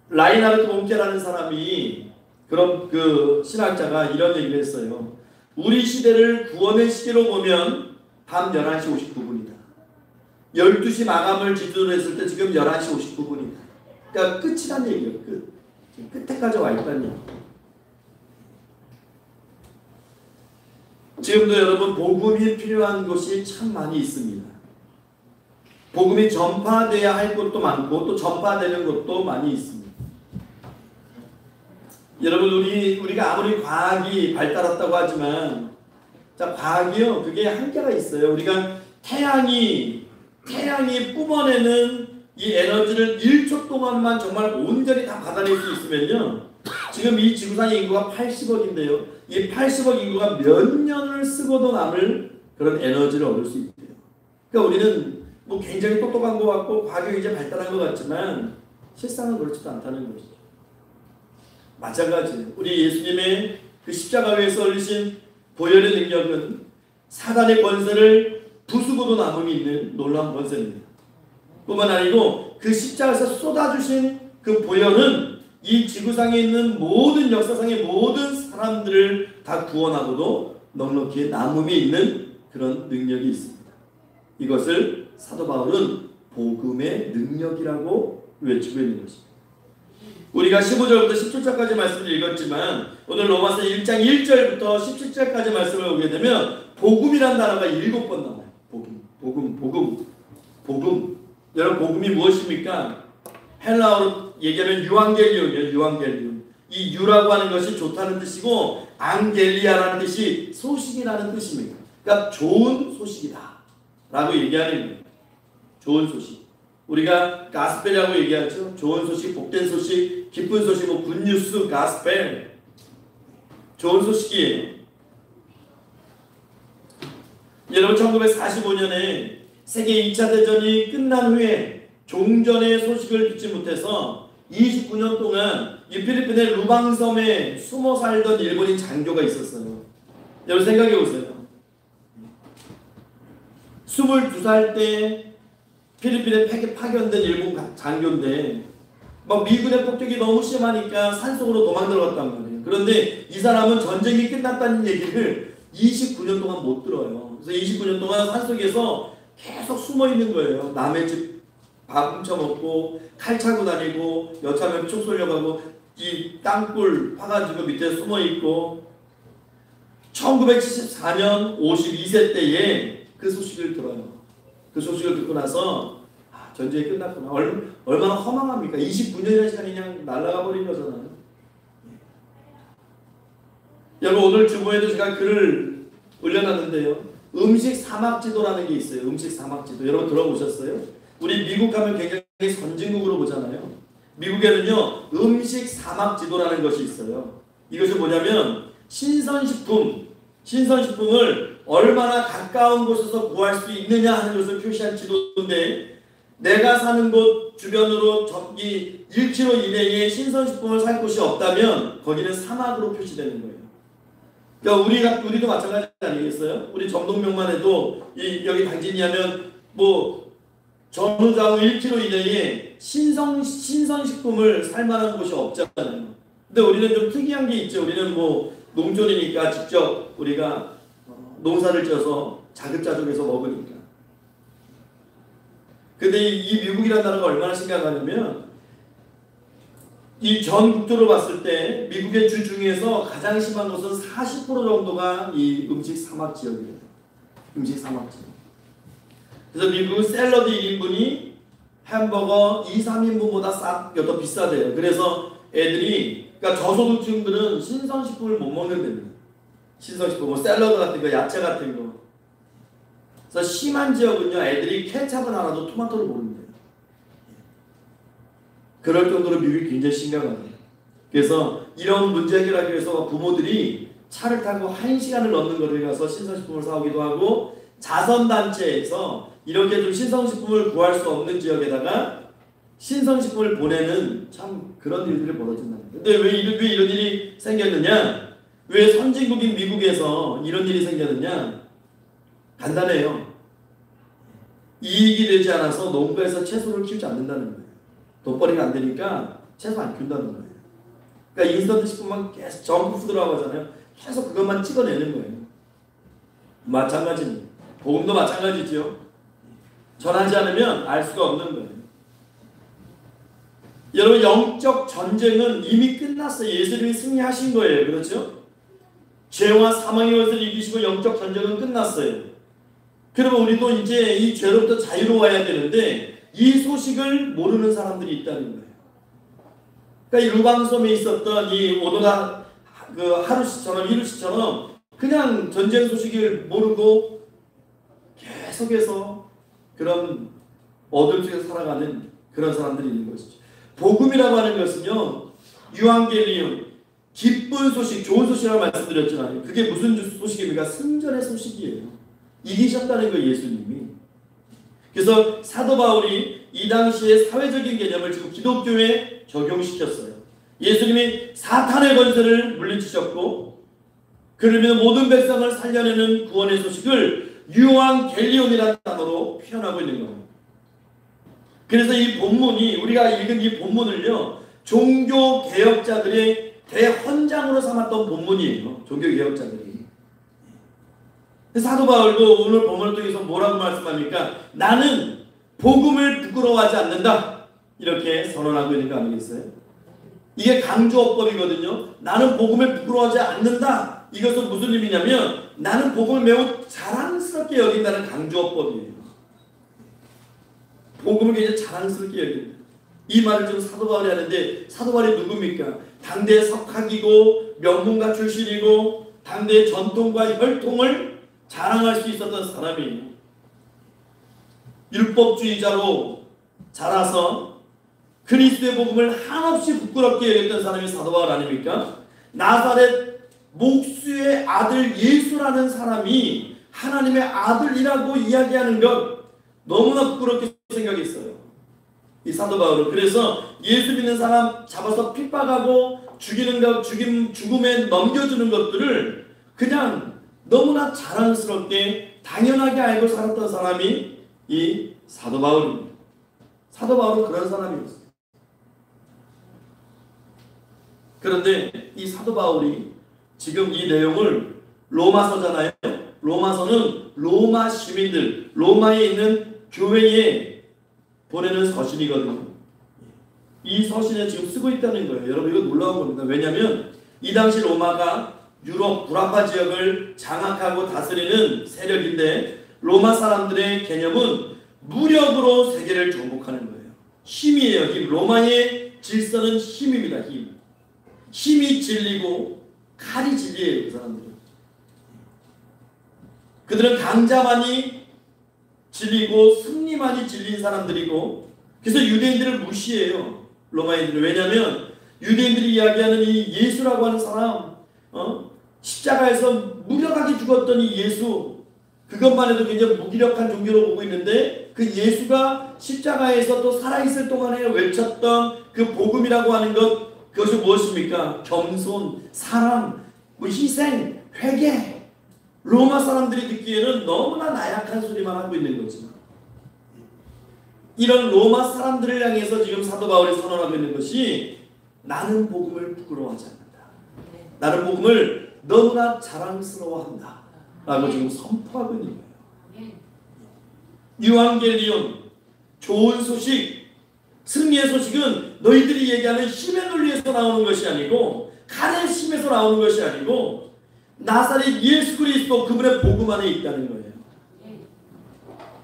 라인하르트 몽케라는 사람이 그런 그 신학자가 이런 얘기를 했어요. 우리 시대를 구원의 시계로 보면 밤 11시 59분이다. 12시 마감을 기준으로 했을 때 지금 11시 59분이다. 그러니까 끝이란 얘기예요. 끝에까지 와 있다는 얘기. 지금도 여러분 복음이 필요한 곳이 참 많이 있습니다. 복음이 전파돼야 할 곳도 많고 또 전파되는 곳도 많이 있습니다. 여러분 우리가 아무리 과학이 발달했다고 하지만 자 과학이요 그게 한계가 있어요. 우리가 태양이 뿜어내는 이 에너지를 1초 동안만 정말 온전히 다 받아낼 수 있으면요. 지금 이 지구상의 인구가 80억인데요. 이 80억 인구가 몇 년을 쓰고도 남을 그런 에너지를 얻을 수 있대요. 그러니까 우리는 뭐 굉장히 똑똑한 것 같고 과학이 이제 발달한 것 같지만 실상은 그렇지도 않다는 것이죠. 마찬가지예요. 우리 예수님의 그 십자가 위에서 흘리신 보혈의 능력은 사단의 권세를 부수고도 남음이 있는 놀라운 권세입니다. 뿐만 아니고 그 십자가에서 쏟아주신 그 보혈은 이 지구상에 있는 모든 역사상의 모든 사람들을 다 구원하고도 넉넉히 남음이 있는 그런 능력이 있습니다. 이것을 사도 바울은 복음의 능력이라고 외치고 있는 것입니다. 우리가 15절부터 17절까지 말씀을 읽었지만 오늘 로마서 1장 1절부터 17절까지 말씀을 보게 되면 복음이라는 단어가 7번 나와요. 복음. 여러분 복음이 무엇입니까? 헬라어로 얘기하면 유앙겔리온이에요. 유앙겔리온. 이 유라고 하는 것이 좋다는 뜻이고 앙겔리아라는 뜻이 소식이라는 뜻입니다. 그러니까 좋은 소식이다 라고 얘기하는 거예요. 좋은 소식. 우리가 가스펠이라고 얘기하죠. 좋은 소식, 복된 소식, 기쁜 소식, 뭐 굿뉴스, 가스펠. 좋은 소식이에요. 여러분 1945년에 세계 2차 대전이 끝난 후에 종전의 소식을 듣지 못해서 29년 동안 이 필리핀의 루방섬에 숨어 살던 일본인 장교가 있었어요. 여러분 생각해 보세요. 22살 때 필리핀에 파견된 일본 장교인데 막 미군의 폭격이 너무 심하니까 산속으로 도망 들어갔단 말이에요. 그런데 이 사람은 전쟁이 끝났다는 얘기를 29년 동안 못 들어요. 그래서 29년 동안 산속에서 계속 숨어 있는 거예요. 남의 집 밥 훔쳐먹고 칼 차고 다니고 여차하면 촉 쏠려가고 이 땅굴 파가지고 밑에 숨어있고 1974년 52세 때에 그 소식을 들어요. 그 소식을 듣고 나서 전쟁이 끝났구나. 얼마나 허망합니까? 29년이라는 시간이 그냥 날아가 버린 거잖아요. 여러분 오늘 주보에도 제가 글을 올려놨는데요. 음식 사막지도라는 게 있어요. 음식 사막지도. 여러분 들어보셨어요? 우리 미국 가면 굉장히 선진국으로 보잖아요. 미국에는요 음식 사막지도라는 것이 있어요. 이것이 뭐냐면 신선식품을 얼마나 가까운 곳에서 구할 수 있느냐 하는 것을 표시한 지도인데, 내가 사는 곳 주변으로 적기 1km 이내에 신선식품을 살 곳이 없다면 거기는 사막으로 표시되는 거예요. 그러니까 우리도 마찬가지 아니겠어요? 우리 정동명만 해도 여기 당진이하면 뭐 전후좌우 1km 이내에 신선식품을 살 만한 곳이 없잖아요. 근데 우리는 좀 특이한 게 있죠. 우리는 뭐 농촌이니까 직접 우리가 농사를 지어서 자급자족해서 먹으니까. 근데 이 미국이라는 나라가 얼마나 심각하냐면 이 전 국토를 봤을 때 미국의 주 중에서 가장 심한 곳은 40% 정도가 이 음식 사막 지역이에요. 음식 사막 지역. 그래서 미국은 샐러드 1인분이 햄버거 2, 3인분보다 더 비싸대요. 그래서 애들이, 그러니까 저소득층들은 신선식품을 못 먹는 데입니다. 신선식품, 뭐 샐러드 같은 거, 야채 같은 거. 그래서 심한 지역은요, 애들이 케찹은 알아도 토마토를 모른대요. 그럴 정도로 미국이 굉장히 심각합니다. 그래서 이런 문제 해결하기 위해서 부모들이 차를 타고 1시간을 넘는 거리에 가서 신선식품을 사오기도 하고, 자선단체에서 이렇게 좀 신선식품을 구할 수 없는 지역에다가 신선식품을 보내는 참 그런 일들이 벌어진다는 거예요. 근데 왜 이런 일이 생겼느냐? 왜 선진국인 미국에서 이런 일이 생겼느냐? 간단해요. 이익이 되지 않아서 농가에서 채소를 키우지 않는다는 거예요. 돈벌이가 안 되니까 채소 안 키운다는 거예요. 그러니까 인스턴트 식품만 계속 정크푸드라고 하잖아요. 계속 그것만 찍어내는 거예요. 마찬가지입니다. 복음도 마찬가지죠. 전하지 않으면 알 수가 없는 거예요. 여러분 영적 전쟁은 이미 끝났어요. 예수님이 승리하신 거예요. 그렇죠? 죄와 사망의 것을 이기시고 영적 전쟁은 끝났어요. 그러면 우리도 이제 이 죄로부터 자유로워야 되는데 이 소식을 모르는 사람들이 있다는 거예요. 그러니까 이 루방섬에 있었던 이 오도나 그 하루시처럼 이루시처럼 그냥 전쟁 소식을 모르고 계속해서 그런 어둠 속에서 살아가는 그런 사람들이 있는 것이죠. 복음이라고 하는 것은요, 유앙겔리온, 기쁜 소식, 좋은 소식이라고 말씀드렸잖아요. 그게 무슨 소식입니까? 승전의 소식이에요. 이기셨다는 거예요, 예수님이. 그래서 사도 바울이 이 당시에 사회적인 개념을 지금 기독교에 적용시켰어요. 예수님이 사탄의 권세를 물리치셨고, 그러면 모든 백성을 살려내는 구원의 소식을 유앙겔리온이라는 단어로 표현하고 있는 겁니다. 그래서 이 본문이, 우리가 읽은 이 본문을요, 종교개혁자들의 대헌장으로 삼았던 본문이에요. 종교개혁자들이. 사도 바울도 오늘 본문을 통해서 뭐라고 말씀합니까? 나는 복음을 부끄러워하지 않는다. 이렇게 선언하고 있는 거 아니겠어요? 이게 강조어법이거든요. 나는 복음을 부끄러워하지 않는다. 이것은 무슨 의미냐면 나는 복음을 매우 자랑스럽게 여긴다는 강조어법이에요. 복음을 굉장히 자랑스럽게 여긴다. 이 말을 지금 사도 바울이 하는데, 사도 바울이 누굽니까? 당대의 석학이고 명문가 출신이고 당대의 전통과 혈통을 자랑할 수 있었던 사람이에요. 율법주의자로 자라서 그리스도의 복음을 한없이 부끄럽게 여겼던 사람이 사도 바울 아닙니까? 나사렛 목수의 아들 예수라는 사람이 하나님의 아들이라고 이야기하는 것 너무나 부끄럽게 생각했어요. 이 사도 바울은. 그래서 예수 믿는 사람 잡아서 핍박하고 죽이는 것, 죽음에 넘겨주는 것들을 그냥 너무나 자랑스럽게 당연하게 알고 살았던 사람이 이 사도 바울입니다. 사도 바울은 그런 사람이었어요. 그런데 이 사도 바울이 지금 이 내용을 로마서잖아요. 로마서는 로마 시민들, 로마에 있는 교회에 보내는 서신이거든요. 이 서신에 지금 쓰고 있다는 거예요. 여러분 이거 놀라운 겁니다. 왜냐하면 이 당시 로마가 유럽 불아파 지역을 장악하고 다스리는 세력인데 로마 사람들의 개념은 무력으로 세계를 정복하는 거예요. 힘이에요. 힘. 로마의 질서는 힘입니다. 힘. 힘이 진리고 칼이 진리예요. 그 사람들은. 그들은 강자만이 진리고 승리만이 진리인 사람들이고, 그래서 유대인들을 무시해요. 로마인들은. 왜냐하면 유대인들이 이야기하는 이 예수라고 하는 사람, 십자가에서 무력하게 죽었던 이 예수, 그것만 해도 굉장히 무기력한 종교로 보고 있는데, 그 예수가 십자가에서 또 살아있을 동안에 외쳤던 그 복음이라고 하는 것, 그것이 무엇입니까? 겸손, 사랑, 희생, 회개. 로마 사람들이 듣기에는 너무나 나약한 소리만 하고 있는 거지. 이런 로마 사람들을 향해서 지금 사도 바울이 선언하고 있는 것이, 나는 복음을 부끄러워하지 않는다. 나는 복음을 너무나 자랑스러워한다. 라고 지금 선포하고 있는 거예요. 유앙겔리온, 좋은 소식, 승리의 소식은 너희들이 얘기하는 힘의 논리에서 나오는 것이 아니고, 칼의 힘에서 나오는 것이 아니고, 나사렛 예수 그리스도 그분의 복음 안에 있다는 거예요.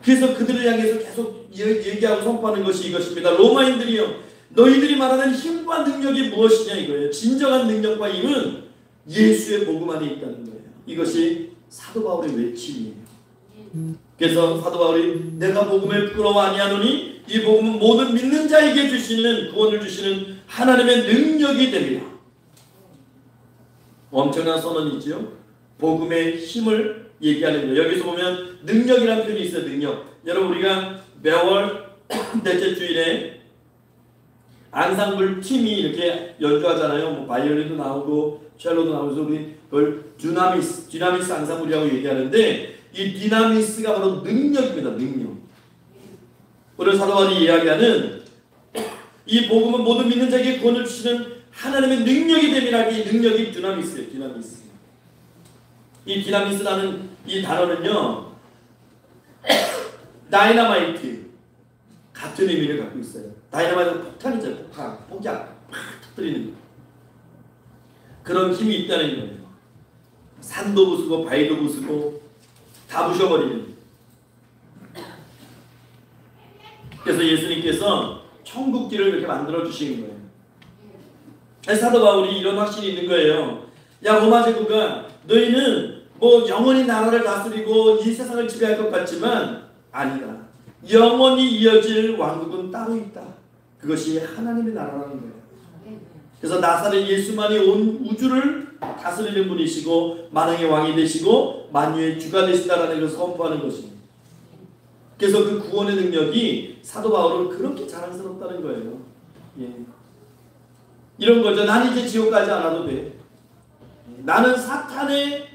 그래서 그들을 향해서 계속 얘기하고 선포하는 것이 이것입니다. 로마인들이요, 너희들이 말하는 힘과 능력이 무엇이냐 이거예요. 진정한 능력과 힘은 예수의 복음 안에 있다는 거예요. 이것이 사도 바울의 외침이에요. 그래서 사도 바울이 내가 복음을 부끄러워 아니하노니 이 복음은 모든 믿는 자에게 주시는 구원을 주시는 하나님의 능력이 됩니다. 엄청난 선언이지요. 복음의 힘을 얘기하는 거예요. 여기서 보면 능력이라는 표현이 있어요. 능력. 여러분 우리가 매월 넷째 주일에 앙상블 팀이 이렇게 연주하잖아요. 뭐 바이올린도 나오고 첼로도 나오고, 우리 그걸 디나미스 앙상블이라고 얘기하는데, 이 디나미스가 바로 능력입니다. 능력. 오늘 사도 바울이 이야기하는 이 복음은 모든 믿는 자에게 구원을 주시는 하나님의 능력이 됨이라. 이 능력이 디나미스예요. 디나미스. 이 디나미스라는 이 단어는요, 다이너마이트 같은 의미를 갖고 있어요. 다이너마이트는 폭탄이죠. 폭탄, 폭약, 팍 터뜨리는 거. 그런 힘이 있다는 거예요. 산도 부수고 바위도 부수고 다 부셔버리는. 그래서 예수님께서 천국길을 이렇게 만들어 주신 거예요. 사도 바울이 이런 확신이 있는 거예요. 야, 로마 제국아, 너희는 뭐 영원히 나라를 다스리고 이 세상을 지배할 것 같지만 아니다. 영원히 이어질 왕국은 따로 있다. 그것이 하나님의 나라라는 거예요. 그래서 나사렛 예수만이 온 우주를 다스리는 분이시고 만왕의 왕이 되시고 만유의 주가 되시다라는 것을 선포하는 것입니다. 그래서 그 구원의 능력이 사도 바울은 그렇게 자랑스럽다는 거예요. 예. 이런 거죠. 난 이제 지옥 가지 않아도 돼. 나는 사탄의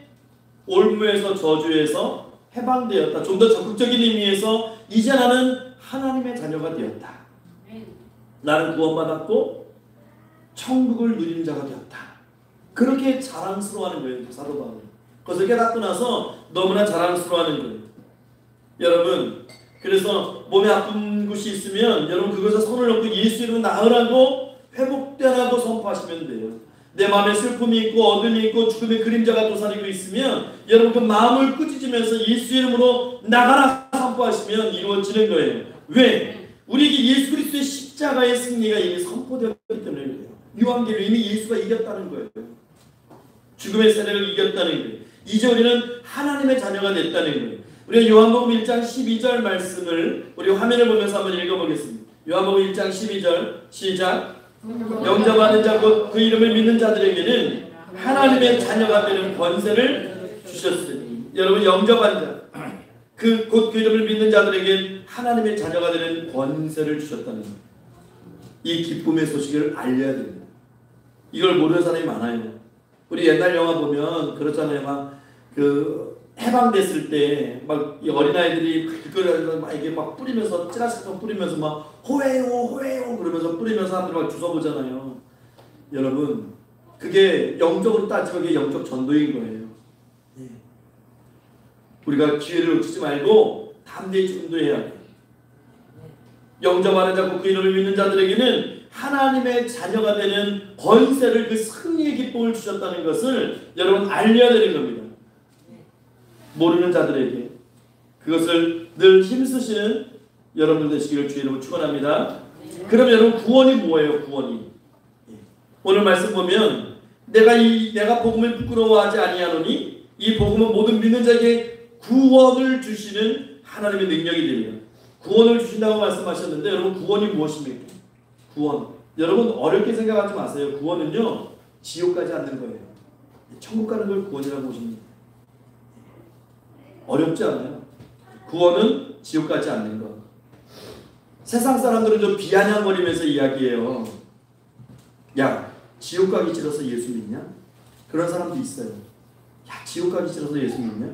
올무에서 저주에서 해방되었다. 좀 더 적극적인 의미에서 이제 나는 하나님의 자녀가 되었다. 나는 구원받았고 천국을 누리는 자가 되었다. 그렇게 자랑스러워하는 거예요. 사도 바울은. 그것을 깨닫고 나서 너무나 자랑스러워하는 거예요. 여러분, 그래서 몸에 아픈 곳이 있으면 여러분 그것에 손을 놓고 예수 이름으로 나으라고 회복되라고 선포하시면 돼요. 내 마음에 슬픔이 있고 어둠이 있고 죽음의 그림자가 도사리고 있으면 여러분 그 마음을 꾸짖으면서 예수 이름으로 나가라 선포하시면 이루어지는 거예요. 왜? 우리에게 예수 그리스도의 십자가의 승리가 이미 선포되었기 때문에 그래요. 유한계로 이미 예수가 이겼다는 거예요. 죽음의 세력을 이겼다는 거예요. 이제 우리는 하나님의 자녀가 됐다는 거예요. 우리가 요한복음 1장 12절 말씀을 우리 화면을 보면서 한번 읽어보겠습니다. 요한복음 1장 12절 시작. 영접하는 자 곧 그 이름을 믿는 자들에게는 하나님의 자녀가 되는 권세를 주셨으니. 여러분 영접한 자 그 곧 그 이름을 믿는 자들에게 하나님의 자녀가 되는 권세를 주셨다는 거예요. 이 기쁨의 소식을 알려야 됩니다. 이걸 모르는 사람이 많아요. 우리 옛날 영화 보면 그렇잖아요. 막 그 해방됐을 때 막 어린아이들이 그걸 막 이게 막 뿌리면서 찌라시처럼 뿌리면서 막 호해요 호해요 그러면서 뿌리면서 사람들 막 주워보잖아요. 여러분 그게 영적으로 따지면 그게 영적 전도인 거예요. 우리가 기회를 놓치지 말고 담대히 전도해야 돼요. 영접하는 자고 그 이름을 믿는 자들에게는 하나님의 자녀가 되는 권세를, 그 승리의 기쁨을 주셨다는 것을 여러분 알려야 되는 겁니다. 모르는 자들에게 그것을 늘 힘쓰시는 여러분 되시기를 주의 이름으로 축원합니다. 그럼 여러분 구원이 뭐예요? 구원이 오늘 말씀 보면 내가 복음을 부끄러워하지 아니하노니 이 복음은 모든 믿는 자에게 구원을 주시는 하나님의 능력이 됩니다. 구원을 주신다고 말씀하셨는데 여러분 구원이 무엇입니까? 구원. 여러분 어렵게 생각하지 마세요. 구원은요 지옥 가지 않는 거예요. 천국 가는 걸 구원이라고 보십니다. 어렵지 않아요. 구원은 지옥 가지 않는 것. 세상 사람들은 좀 비아냥거리면서 이야기해요. 야, 지옥 가기 싫어서 예수 믿냐? 그런 사람도 있어요. 야, 지옥 가기 싫어서 예수 믿냐?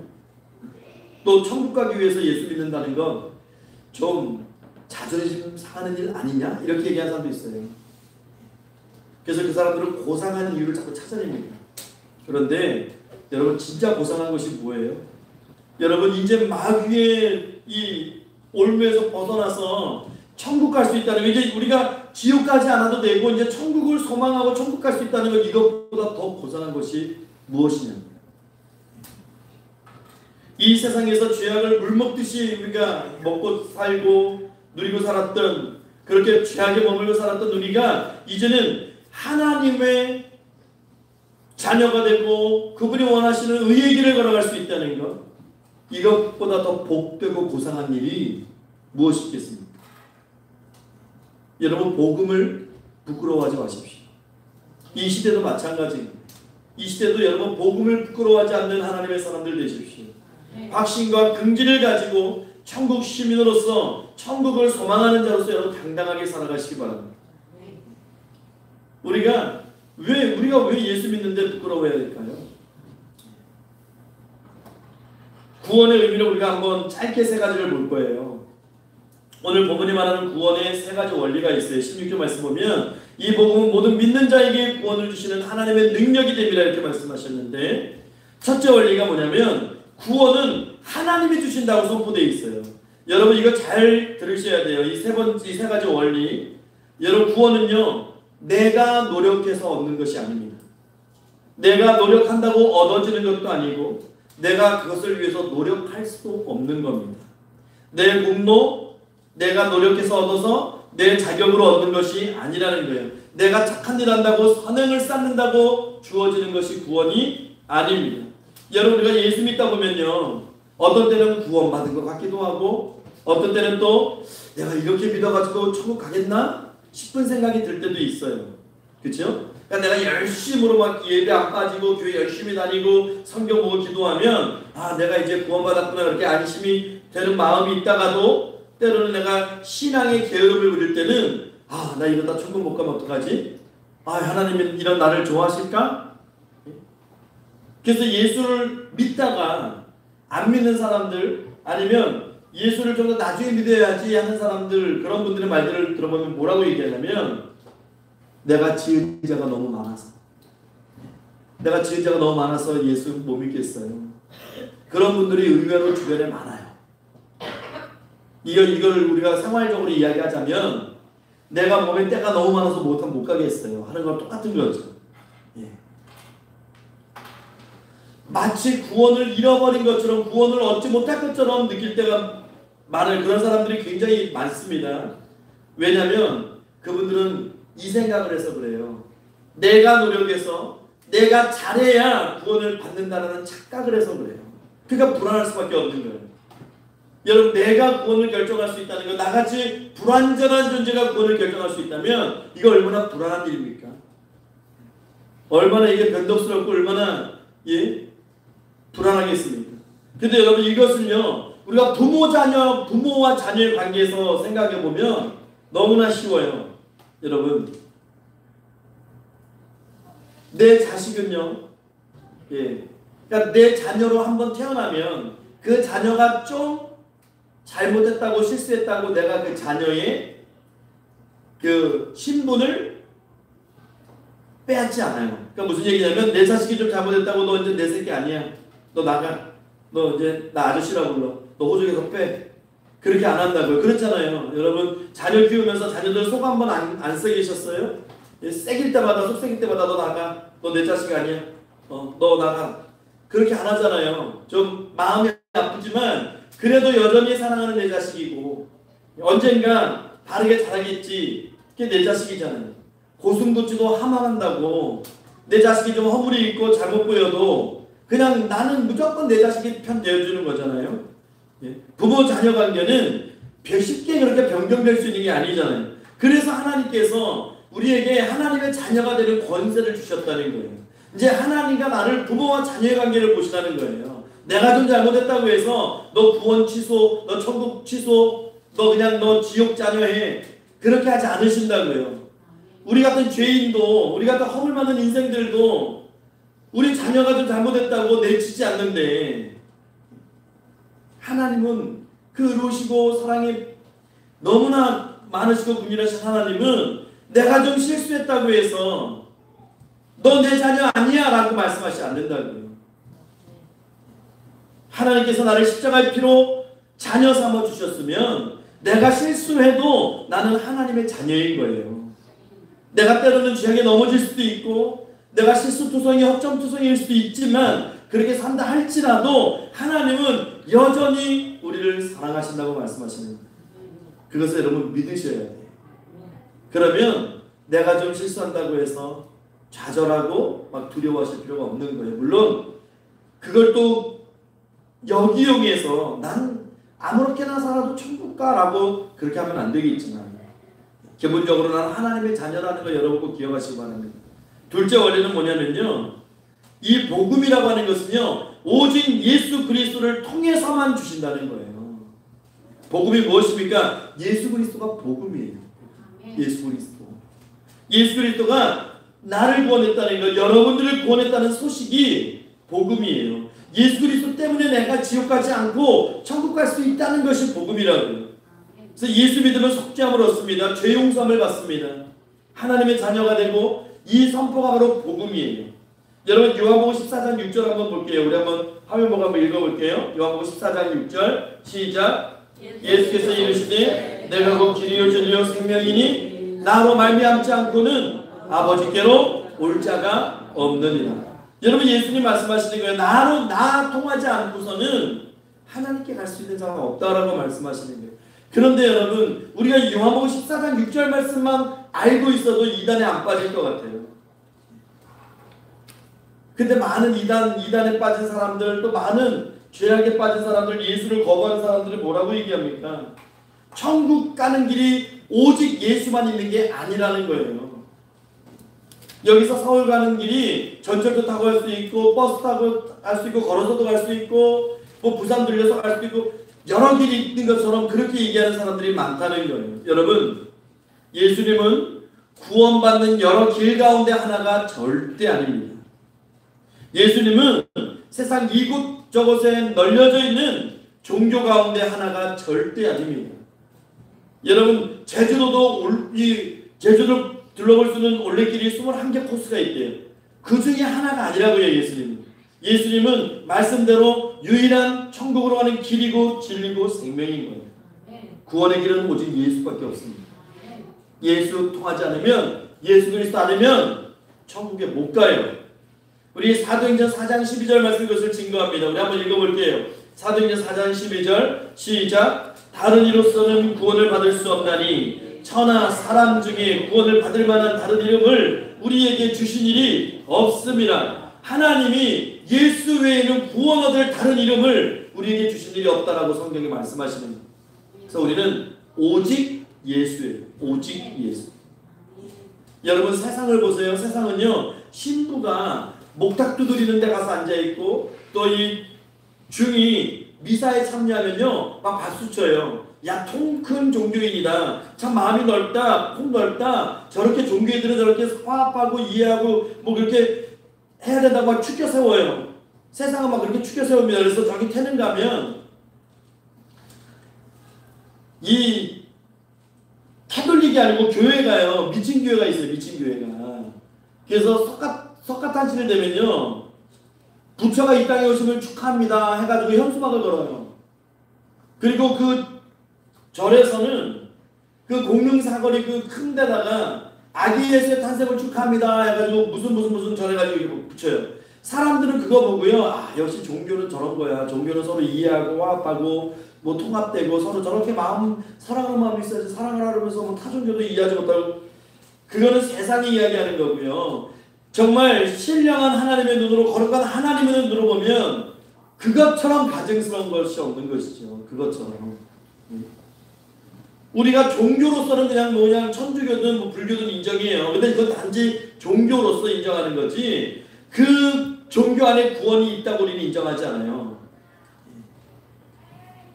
또 천국 가기 위해서 예수 믿는다는 건 좀 자존심 상하는 일 아니냐? 이렇게 얘기하는 사람도 있어요. 그래서 그 사람들은 고상하는 이유를 자꾸 찾아냅니다. 그런데 여러분 진짜 고상한 것이 뭐예요? 여러분 이제 마귀의 이 올무에서 벗어나서 천국 갈 수 있다는 거, 이제 우리가 지옥 가지 않아도 되고 이제 천국을 소망하고 천국 갈 수 있다는 것, 이것보다 더 고상한 것이 무엇이냐? 이 세상에서 죄악을 물먹듯이 우리가 먹고 살고 누리고 살았던, 그렇게 죄악에 머물고 살았던 우리가 이제는 하나님의 자녀가 되고 그분이 원하시는 의의 길을 걸어갈 수 있다는 것, 이것보다 더 복되고 고상한 일이 무엇이 있겠습니까? 여러분 복음을 부끄러워하지 마십시오. 이 시대도 마찬가지입니다. 이 시대도 여러분 복음을 부끄러워하지 않는 하나님의 사람들 되십시오. 확신과 긍지를 가지고 천국 시민으로서 천국을 소망하는 자로서 여러분 당당하게 살아가시기 바랍니다. 우리가 왜 예수 믿는데 부끄러워해야 될까요? 구원의 의미를 우리가 한번 짧게 세 가지를 볼 거예요. 오늘 본문이 말하는 구원의 세 가지 원리가 있어요. 16절 말씀 보면 이 복음은 모든 믿는 자에게 구원을 주시는 하나님의 능력이 됩니다. 이렇게 말씀하셨는데, 첫째 원리가 뭐냐면 구원은 하나님이 주신다고 선포되어 있어요. 여러분 이거 잘 들으셔야 돼요. 이 세 가지 원리. 여러분 구원은요 내가 노력해서 얻는 것이 아닙니다. 내가 노력한다고 얻어지는 것도 아니고 내가 그것을 위해서 노력할 수도 없는 겁니다. 내 공로, 내가 노력해서 얻어서 내 자격으로 얻는 것이 아니라는 거예요. 내가 착한 일 한다고 선행을 쌓는다고 주어지는 것이 구원이 아닙니다. 여러분 우리가 예수 믿다 보면요 어떤 때는 구원받은 것 같기도 하고 어떤 때는 또 내가 이렇게 믿어가지고 천국 가겠나 싶은 생각이 들 때도 있어요. 그렇죠? 그러니까 내가 열심으로 막 예배 안 빠지고 교회 열심히 다니고 성경 보고 기도하면 아 내가 이제 구원받았구나 그렇게 안심이 되는 마음이 있다가도 때로는 내가 신앙의 게으름을 부릴 때는 아 나 이러다 천국 못 가면 어떡하지? 아 하나님은 이런 나를 좋아하실까? 그래서 예수를 믿다가 안 믿는 사람들 아니면 예수를 좀 더 나중에 믿어야지 하는 사람들, 그런 분들의 말들을 들어보면 뭐라고 얘기하냐면 내가 지은 자가 너무 많아서 예수 못 믿겠어요. 그런 분들이 의외로 주변에 많아요. 이걸 우리가 생활적으로 이야기하자면 내가 몸에 때가 너무 많아서 못 가겠어요 하는 거랑 똑같은 거죠. 예. 마치 구원을 잃어버린 것처럼, 구원을 얻지 못할 것처럼 느낄 때가 많은 그런 사람들이 굉장히 많습니다. 왜냐하면 그분들은 이 생각을 해서 그래요. 내가 노력해서 내가 잘해야 구원을 받는다는 착각을 해서 그래요. 그러니까 불안할 수밖에 없는 거예요. 여러분 내가 구원을 결정할 수 있다는 것, 나같이 불완전한 존재가 구원을 결정할 수 있다면 이거 얼마나 불안한 일입니까? 얼마나 이게 변덕스럽고 얼마나 불안하겠습니까? 근데 여러분 이것은요 우리가 부모와 자녀의 관계에서 생각해 보면 너무나 쉬워요. 여러분 내 자식은요 그러니까 내 자녀로 한번 태어나면 그 자녀가 좀 잘못했다고 실수했다고 내가 그 자녀의 그 신분을 빼앗지 않아요. 그러니까 무슨 얘기냐면 내 자식이 좀 잘못했다고 너 이제 내 새끼 아니야. 너 나가. 너 이제 나 아저씨라고 불러. 너 호적에서 빼. 그렇게 안 한다고요. 그렇잖아요. 여러분 자녀 키우면서 자녀들 속 한번 안 새기셨어요? 새길 때마다 속 새길 때마다 너 나가. 너 내 자식 아니야. 너 나가. 그렇게 안 하잖아요. 좀 마음이 아프지만 그래도 여전히 사랑하는 내 자식이고 언젠가 바르게 자라겠지. 그게 내 자식이잖아요. 고슴도치도 하만한다고 내 자식이 좀 허물이 있고 잘못 보여도 그냥 나는 무조건 내 자식이 편 내어주는 거잖아요. 부모 자녀 관계는 쉽게 그렇게 변경될 수 있는 게 아니잖아요. 그래서 하나님께서 우리에게 하나님의 자녀가 되는 권세를 주셨다는 거예요. 이제 하나님과 나를 부모와 자녀의 관계를 보시라는 거예요. 내가 좀 잘못했다고 해서 너 구원 취소, 너 천국 취소, 너 지옥 자녀해. 그렇게 하지 않으신다고요. 우리 같은 죄인도, 우리 같은 허물 많은 인생들도 우리 자녀가 좀 잘못했다고 내치지 않는데 하나님은 그 의로우시고 사랑이 너무나 많으시고 긍휼하신 하나님은 내가 좀 실수했다고 해서 너 내 자녀 아니야 라고 말씀하시지 않는다고요. 하나님께서 나를 십자가의 피로 자녀 삼아 주셨으면 내가 실수해도 나는 하나님의 자녀인 거예요. 내가 때로는 죄악에 넘어질 수도 있고 내가 실수투성이 허점투성이일 수도 있지만 그렇게 산다 할지라도 하나님은 여전히 우리를 사랑하신다고 말씀하시는 거예요. 그것을 여러분 믿으셔야 돼요. 그러면 내가 좀 실수한다고 해서 좌절하고 막 두려워하실 필요가 없는 거예요. 물론 그걸 또 여기용해서 난 아무렇게나 살아도 천국 가라고 그렇게 하면 안 되겠지만 기본적으로 나는 하나님의 자녀라는 거 여러분 꼭 기억하시기 바랍니다. 둘째 원리는 뭐냐면요. 이 복음이라고 하는 것은요. 오직 예수 그리스도를 통해서만 주신다는 거예요. 복음이 무엇입니까? 예수 그리스도가 복음이에요. 예수 그리스도. 예수 그리스도가 나를 구원했다는 것, 여러분들을 구원했다는 소식이 복음이에요. 예수 그리스도 때문에 내가 지옥 가지 않고 천국 갈 수 있다는 것이 복음이라고요. 그래서 예수 믿으면 속죄함을 얻습니다. 죄 용서함을 받습니다. 하나님의 자녀가 되고 이 선포가 바로 복음이에요. 여러분 요한복음 14장 6절 한번 볼게요. 우리 한번 화면 보고 한번 읽어볼게요. 요한복음 14장 6절 시작. 예수께서 이르시되 내가 곧 길이요 진리요 생명이니 나로 말미암지 않고는 아버지께로 올 자가 없느니라. 여러분 예수님 말씀하시는 거예요. 나 통하지 않고서는 하나님께 갈 수 있는 자가 없다라고 말씀하시는 거예요. 그런데 여러분 우리가 요한복음 14장 6절 말씀만 알고 있어도 이단에 안 빠질 것 같아요. 근데 많은 이단에 빠진 사람들 또 많은 죄악에 빠진 사람들 예수를 거부하는 사람들이 뭐라고 얘기합니까? 천국 가는 길이 오직 예수만 있는 게 아니라는 거예요. 여기서 서울 가는 길이 전철도 타고 갈 수 있고 버스 타고 갈 수 있고 걸어서도 갈 수 있고 뭐 부산 들려서 갈 수 있고 여러 길이 있는 것처럼 그렇게 얘기하는 사람들이 많다는 거예요. 여러분 예수님은 구원받는 여러 길 가운데 하나가 절대 아닙니다. 예수님은 세상 이곳저곳에 널려져 있는 종교 가운데 하나가 절대 아닙니다. 여러분 제주도도 제주도 둘러볼 수 있는 올레길이 21개 코스가 있대요. 그 중에 하나가 아니라고요. 예수님은 말씀대로 유일한 천국으로 가는 길이고 진리고 생명인 거예요. 구원의 길은 오직 예수밖에 없습니다. 예수 통하지 않으면 예수 그리스도 아니면 천국에 못 가요. 우리 사도행전 4장 12절 말씀 이것을 증거합니다. 우리 한번 읽어볼게요. 사도행전 4장 12절 시작. 다른 이로서는 구원을 받을 수 없나니 천하 사람 중에 구원을 받을 만한 다른 이름을 우리에게 주신 일이 없습니다. 하나님이 예수 외에는 구원 얻을 다른 이름을 우리에게 주신 일이 없다라고 성경에 말씀하시는 거예요. 그래서 우리는 오직 예수예요. 오직 예수. 여러분 세상을 보세요. 세상은요 신부가 목탁 두드리는 데 가서 앉아있고 또 이 중이 미사에 참여하면요 막 박수 쳐요. 야, 통 큰 종교인이다. 참 마음이 넓다. 통 넓다. 저렇게 종교인들은 저렇게 화합하고 이해하고 뭐 그렇게 해야 된다고 막 축켜 세워요. 세상은 막 그렇게 축켜 세웁니다. 그래서 저기 태릉 가면 이 캐톨릭이 아니고 교회가요. 미친 교회가 있어요. 미친 교회가. 그래서 석가탄신일 되면요. 부처가 이 땅에 오시면 축하합니다. 해가지고 현수막을 걸어요. 그리고 그 절에서는 그 공릉사거리 그 큰 데다가 아기 예수의 탄생을 축하합니다 해가지고 무슨 전해가지고 이렇게 붙여요. 사람들은 그거 보고요, 아 역시 종교는 저런 거야. 종교는 서로 이해하고 화합하고 뭐 통합되고 서로 저렇게 사랑하는 마음이 있어야지. 사랑을 하면서 뭐 타종교도 이해하지 못하고, 그거는 세상이 이야기하는 거고요. 정말 신령한 하나님의 눈으로, 거룩한 하나님의 눈으로 보면 그것처럼 가증스러운 것이 없는 것이죠. 그것처럼. 우리가 종교로서는 그냥 천주교든 뭐 불교든 인정해요. 근데 그건 단지 종교로서 인정하는 거지, 그 종교 안에 구원이 있다고 우리는 인정하지 않아요.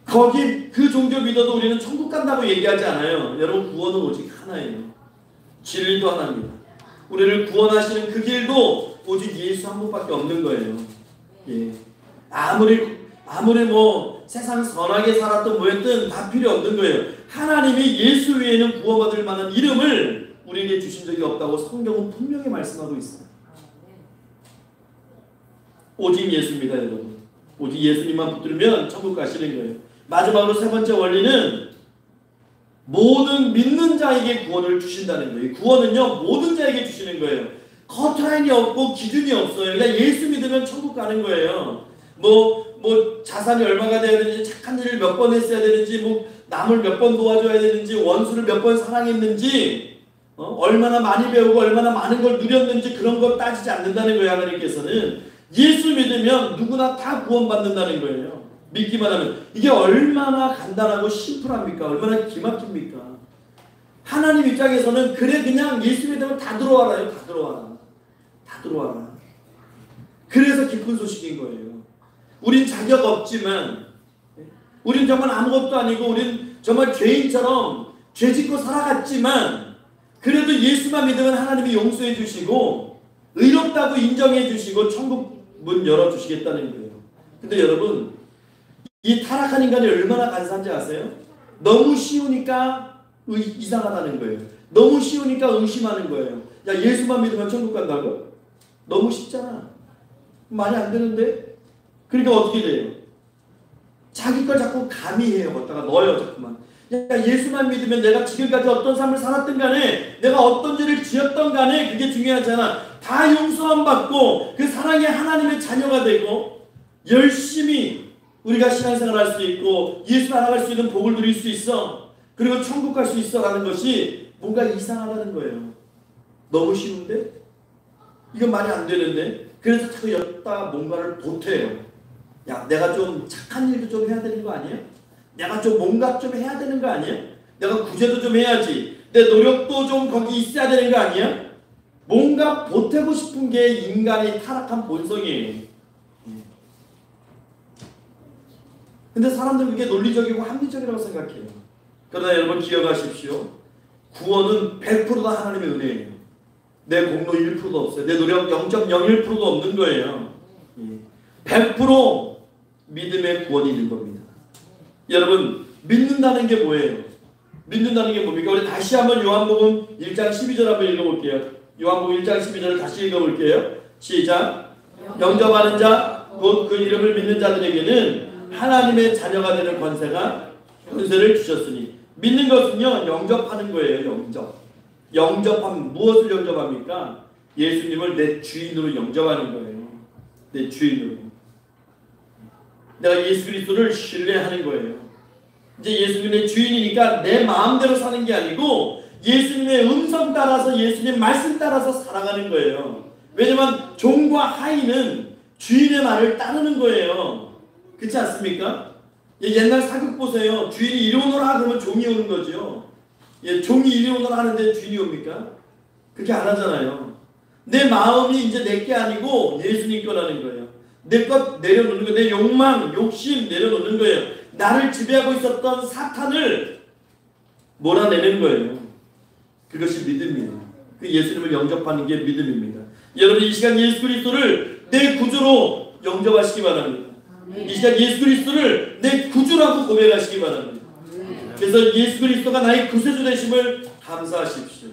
거기 그 종교 믿어도 우리는 천국 간다고 얘기하지 않아요. 여러분, 구원은 오직 하나예요. 진리도 하나입니다. 우리를 구원하시는 그 길도 오직 예수 한 분밖에 없는 거예요. 예. 아무리 뭐 세상 선하게 살았든 뭐였든 다 필요 없는 거예요. 하나님이 예수 외에는 구원받을 만한 이름을 우리에게 주신 적이 없다고 성경은 분명히 말씀하고 있어요. 오직 예수입니다, 여러분. 오직 예수님만 붙들면 천국 가시는 거예요. 마지막으로 세 번째 원리는 모든 믿는 자에게 구원을 주신다는 거예요. 구원은요, 모든 자에게 주시는 거예요. 커트라인이 없고 기준이 없어요. 그냥 예수 믿으면 천국 가는 거예요. 뭐 자산이 얼마가 돼야 되는지, 착한 일을 몇 번 했어야 되는지, 뭐 남을 몇 번 도와줘야 되는지, 원수를 몇 번 사랑했는지, 얼마나 많이 배우고 얼마나 많은 걸 누렸는지, 그런 걸 따지지 않는다는 거예요. 하나님께서는 예수 믿으면 누구나 다 구원받는다는 거예요. 믿기만 하면. 이게 얼마나 간단하고 심플합니까? 얼마나 기막힙니까? 하나님 입장에서는 그래, 그냥 예수 믿으면 다 들어와라요. 다 들어와라. 다 들어와라. 그래서 기쁜 소식인 거예요. 우린 자격 없지만, 우린 정말 아무것도 아니고, 우린 정말 죄인처럼 죄짓고 살아갔지만, 그래도 예수만 믿으면 하나님이 용서해 주시고 의롭다고 인정해 주시고 천국 문 열어주시겠다는 거예요. 근데 여러분, 이 타락한 인간이 얼마나 간사한지 아세요? 너무 쉬우니까 이상하다는 거예요. 너무 쉬우니까 의심하는 거예요. 야, 예수만 믿으면 천국 간다고? 너무 쉽잖아. 말이 안 되는데? 그러니까 어떻게 돼요? 자기 걸 자꾸 가미해요. 걷다가 넣어요, 자꾸만. 야, 예수만 믿으면 내가 지금까지 어떤 삶을 살았든 간에, 내가 어떤 죄를 지었던 간에 그게 중요하잖아. 다 용서함 받고 그 사랑의 하나님의 자녀가 되고 열심히 우리가 신앙생활 할 수 있고 예수 알아갈 수 있는 복을 누릴 수 있어. 그리고 천국 갈 수 있어 라는 것이 뭔가 이상하다는 거예요. 너무 쉬운데? 이건 말이 안 되는데? 그래서 자꾸 여기다 뭔가를 보태요. 야, 내가 좀 착한 일도 좀 해야 되는 거 아니야? 내가 좀 뭔가 좀 해야 되는 거 아니야? 내가 구제도 좀 해야지. 내 노력도 좀 거기 있어야 되는 거 아니야? 뭔가 보태고 싶은 게 인간의 타락한 본성이에요. 근데 사람들은 그게 논리적이고 합리적이라고 생각해요. 그러나 여러분 기억하십시오. 구원은 100%다 하나님의 은혜예요. 내 공로 1%도 없어요. 내 노력 0.01%도 없는 거예요. 100% 믿음의 구원이 있는 겁니다. 여러분, 믿는다는 게 뭐예요? 믿는다는 게 뭡니까? 우리 다시 한번 요한복음 1장 12절 한번 읽어볼게요. 요한복음 1장 12절을 다시 읽어볼게요. 시작. 영접하는 자, 곧 그 이름을 믿는 자들에게는 하나님의 자녀가 되는 권세를 주셨으니. 믿는 것은요, 영접하는 거예요. 영접함. 무엇을 영접합니까? 예수님을 내 주인으로 영접하는 거예요. 내 주인으로. 내가 예수 그리스도를 신뢰하는 거예요. 이제 예수님의 주인이니까 내 마음대로 사는 게 아니고 예수님의 음성 따라서, 예수님 말씀 따라서 살아가는 거예요. 왜냐면 종과 하인은 주인의 말을 따르는 거예요. 그렇지 않습니까? 옛날 사극 보세요. 주인이 이리 오너라 그러면 종이 오는 거죠. 종이 이리 오너라 하는데 주인이 옵니까? 그렇게 안 하잖아요. 내 마음이 이제 내게 아니고 예수님 거라는 거예요. 내 것 내려놓는 거예요. 내 욕망, 욕심 내려놓는 거예요. 나를 지배하고 있었던 사탄을 몰아내는 거예요. 그것이 믿음이에요. 그 예수님을 영접하는 게 믿음입니다. 여러분, 이 시간 예수 그리스도를 내 구주로 영접하시기 바랍니다. 이 시간 예수 그리스도를 내 구주라고 고백하시기 바랍니다. 그래서 예수 그리스도가 나의 구세주 되심을 감사하십시오.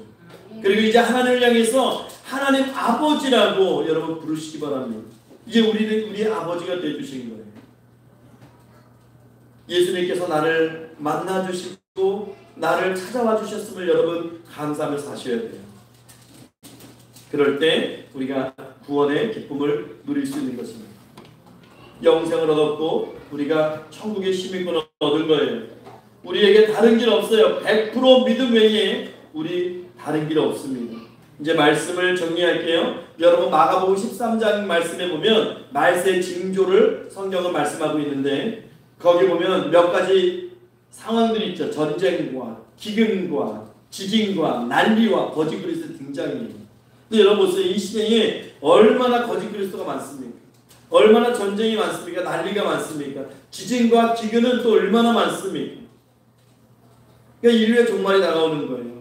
그리고 이제 하나님을 향해서 하나님 아버지라고 여러분 부르시기 바랍니다. 이제 우리 아버지가 되어주신 거예요. 예수님께서 나를 만나주시고 나를 찾아와 주셨음을 여러분 감사하며 사셔야 돼요. 그럴 때 우리가 구원의 기쁨을 누릴 수 있는 것입니다. 영생을 얻었고 우리가 천국의 시민권을 얻은 거예요. 우리에게 다른 길 없어요. 100% 믿음 외에 우리 다른 길 없습니다. 이제 말씀을 정리할게요. 여러분 마가복음 13장 말씀에 보면 말세의 징조를 성경은 말씀하고 있는데 거기 보면 몇 가지 상황들이 있죠. 전쟁과 기근과 지진과 난리와 거짓 그리스도 등장이에요. 근데 여러분 보세요. 이 시대에 얼마나 거짓 그리스도가 많습니까? 얼마나 전쟁이 많습니까? 난리가 많습니까? 지진과 기근은 또 얼마나 많습니까? 그러니까 인류의 종말이 다가오는 거예요.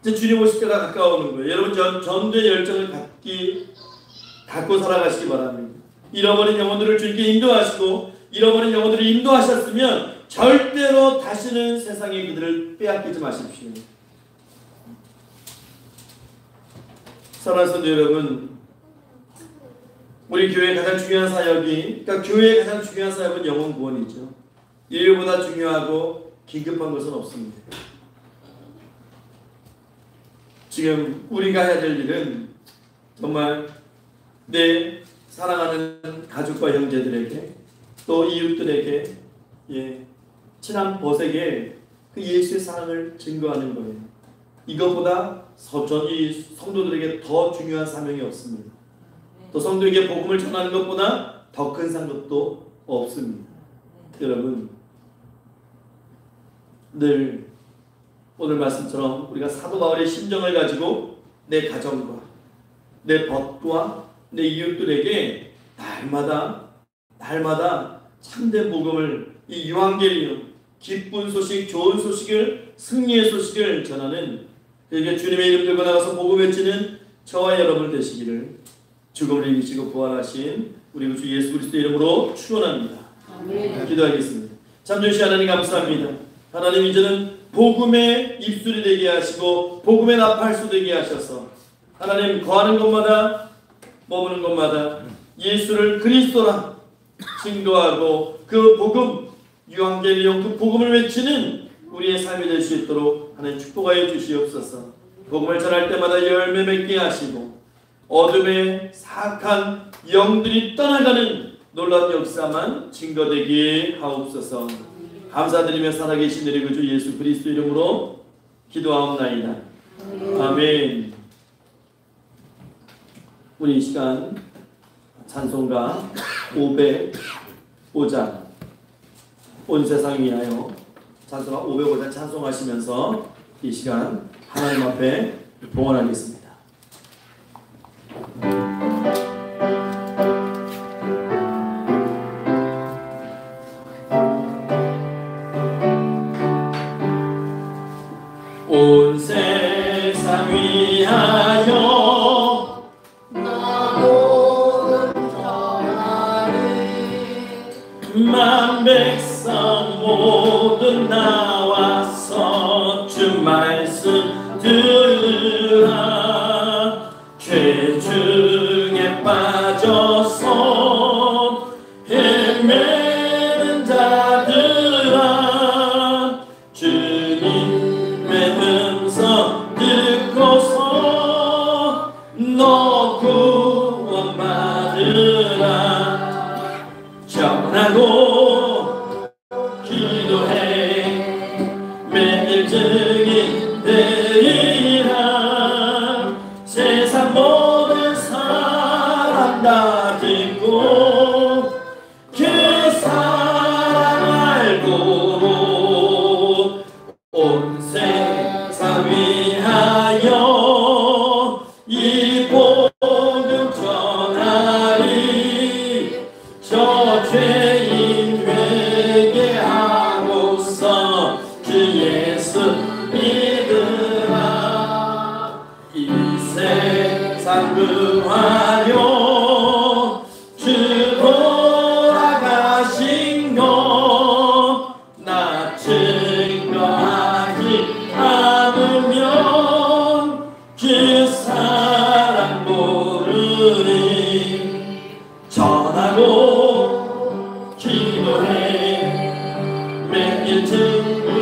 이제 주님 오실 때가 가까워오는 거예요. 여러분 전도의 열정을 갖고 살아가시기 바랍니다. 잃어버린 영혼들을 주님께 인도하시고 잃어버린 영혼들을 인도하셨으면 절대로 다시는 세상에 그들을 빼앗기지 마십시오. 사랑하는 성도 여러분, 우리 교회의 가장 중요한 사역이, 그러니까 교회의 가장 중요한 사역은 영혼 구원이죠. 일보다 중요하고 긴급한 것은 없습니다. 지금 우리가 해야 될 일은 정말 내 사랑하는 가족과 형제들에게 또 이웃들에게 친한 벗에게 그 예수의 사랑을 증거하는 거예요. 이것보다 이 성도들에게 더 중요한 사명이 없습니다. 또 성도에게 복음을 전하는 것보다 더 큰 상급도 없습니다. 여러분 늘 오늘 말씀처럼 우리가 사도 바울의 심정을 가지고 내 가정과 내 벗과 내 이웃들에게 날마다 참된 복음을 이 유앙겔리온 기쁜 소식, 좋은 소식을 승리의 소식을 전하는 그에게 주님의 이름 들고 나가서 복음 외치는 저와 여러분 되시기를 죽음을 이기시고 부활하신 우리 주 예수 그리스도의 이름으로 축원합니다. 기도하겠습니다. 참 좋으신 하나님 감사합니다. 하나님 이제는 복음의 입술이 되게 하시고 복음의 나팔 수 되게 하셔서 하나님 거하는 곳마다 머무는 곳마다 예수를 그리스도라 증거하고 그 복음 유앙겔리온 그 복음을 외치는 우리의 삶이 될 수 있도록 하나님 축복하여 주시옵소서. 복음을 전할 때마다 열매 맺게 하시고 어둠의 사악한 영들이 떠나가는 놀라운 역사만 증거되게 하옵소서. 감사드리며 살아계신 우리 주 예수 그리스도 이름으로 기도하옵나이다. 아멘. 우리 이 시간 찬송가 505장 온 세상 위하여 찬송가 505장 찬송하시면서 이 시간 하나님 앞에 봉헌하겠습니다. 온 세상 위하여 나보는 전하리 만 백성 모두 나와서 주 말씀 들으라. 죄 중에 빠져서 헤매는 자들아 주님의 음성 듣고서 너 구원 받으라. 전하고 기도해 매일 증인 되리라. 세상 모든 사람 다 듣고 그 사랑 알고 온 세상 위하여 이 복음 전하리. 저 죄인 회개하고서 주 예수 믿으라. 이 세상 구하려 주 돌아가신 것 나 증거하지 않으면 그 사랑 모르니. 전하고 기도해 매일 증인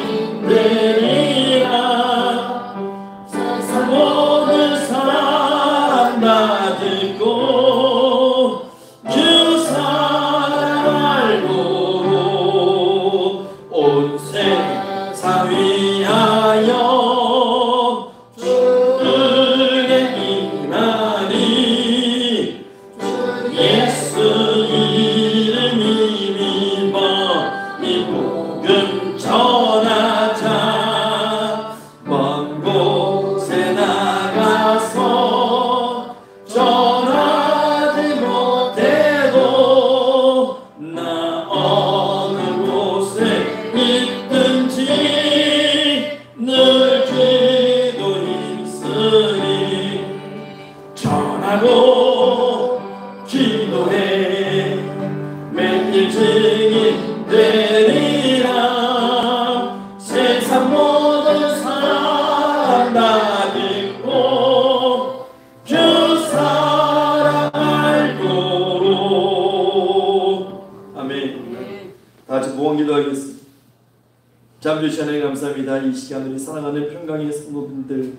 참 주신 하나님 감사합니다. 이 시간 우리 사랑하는 평강의 성도분들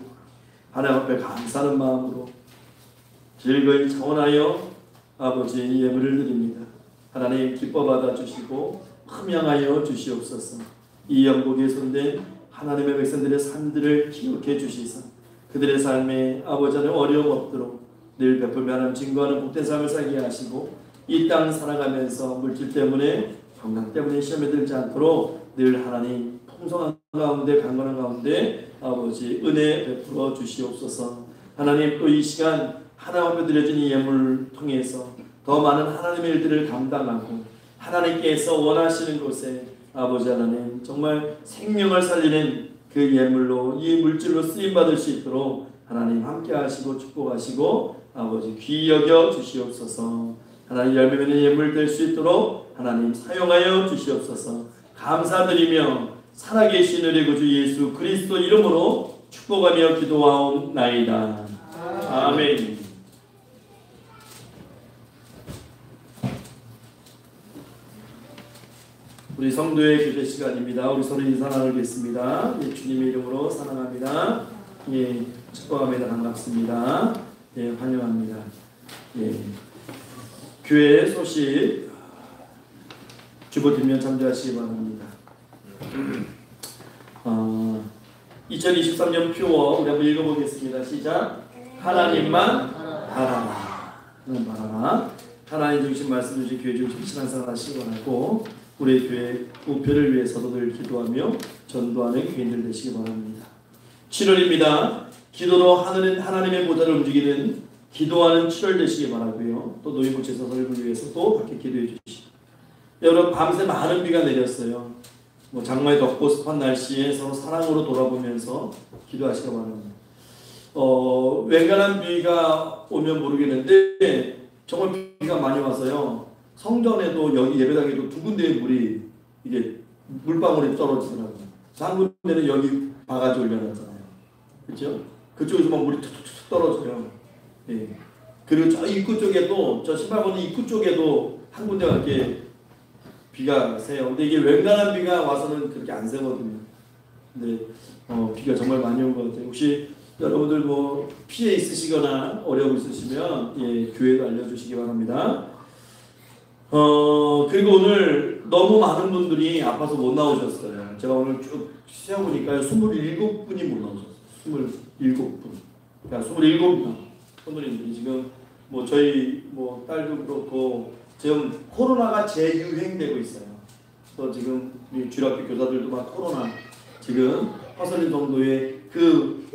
하나님 앞에 감사하는 마음으로 즐거이 차원하여 아버지 예물을 드립니다. 하나님 기뻐 받아주시고 흠양하여 주시옵소서. 이 영국에 손댄 하나님의 백성들의 삶들을 기억해 주시사 그들의 삶에 아버지 하나님 어려움 없도록 늘 베풀며 하나님 증거하는 복된 삶을 살게 하시고 이 땅 살아가면서 물질 때문에 건강 때문에 시험에 들지 않도록 늘 하나님 풍성한 가운데 강건한 가운데 아버지 은혜 베풀어 주시옵소서. 하나님 또 이 시간 하나님 앞에 드려진 이 예물을 통해서 더 많은 하나님의 일들을 감당하고 하나님께서 원하시는 곳에 아버지 하나님 정말 생명을 살리는 그 예물로 이 물질로 쓰임받을 수 있도록 하나님 함께 하시고 축복하시고 아버지 귀히 여겨 주시옵소서. 하나님 열매 맺는 예물 될 수 있도록 하나님 사용하여 주시옵소서. 감사드리며 살아계신 우리 구주 예수 그리스도 이름으로 축복하며 기도하옵나이다. 아멘. 우리 성도의 교제 시간입니다. 우리 서로 인사 나누겠습니다. 예, 주님의 이름으로 사랑합니다. 예, 축복합니다. 반갑습니다. 예, 환영합니다. 예, 교회 소식 주보뒷면 참조하시기 바랍니다. 2023년 표어 우리 한번 읽어보겠습니다. 시작. 하나님만 바라라. 하나님 중심 말씀 주신 교회 중심 신앙생활 하시기 바라고 우리 교회 목표를 위해서도 늘 기도하며 전도하는 교인들 되시기 바랍니다. 7월입니다. 기도로 하나님의 보좌를 움직이는 기도하는 7월 되시기 바라고요. 또 노인복지에서 설교를 위해서도 밖에 기도해 주시고 여러분 밤새 많은 비가 내렸어요. 장마에 덥고 습한 날씨에 서로 사랑으로 돌아보면서 기도하시기 바랍니다. 웬간한 비가 오면 모르겠는데 정말 비가 많이 와서요. 성전에도 여기 예배당에도 두 군데의 물이 이게 물방울이 떨어지더라고요. 한 군데는 여기 바가지 올려놨잖아요. 그렇죠? 그쪽에서 막 물이 툭툭툭 떨어져요. 예. 그리고 저 입구 쪽에도 저 신발거리 입구 쪽에도 한 군데가 이렇게 비가 새요. 근데 이게 웬간한 비가 와서는 그렇게 안 새거든요. 근데 비가 정말 많이 온 것 같아요. 혹시 여러분들 뭐 피해 있으시거나 어려움 있으시면 예, 교회도 알려주시기 바랍니다. 그리고 오늘 너무 많은 분들이 아파서 못 나오셨어요. 제가 오늘 쭉 세어보니까 27분이 못 나오셨어요. 27분. 그러니까 27명 선생님들이 지금 뭐 저희 뭐 딸도 그렇고 지금 코로나가 재유행되고 있어요. 또 지금 주일학교 교사들도 막 코로나 지금 허설린 정도의 그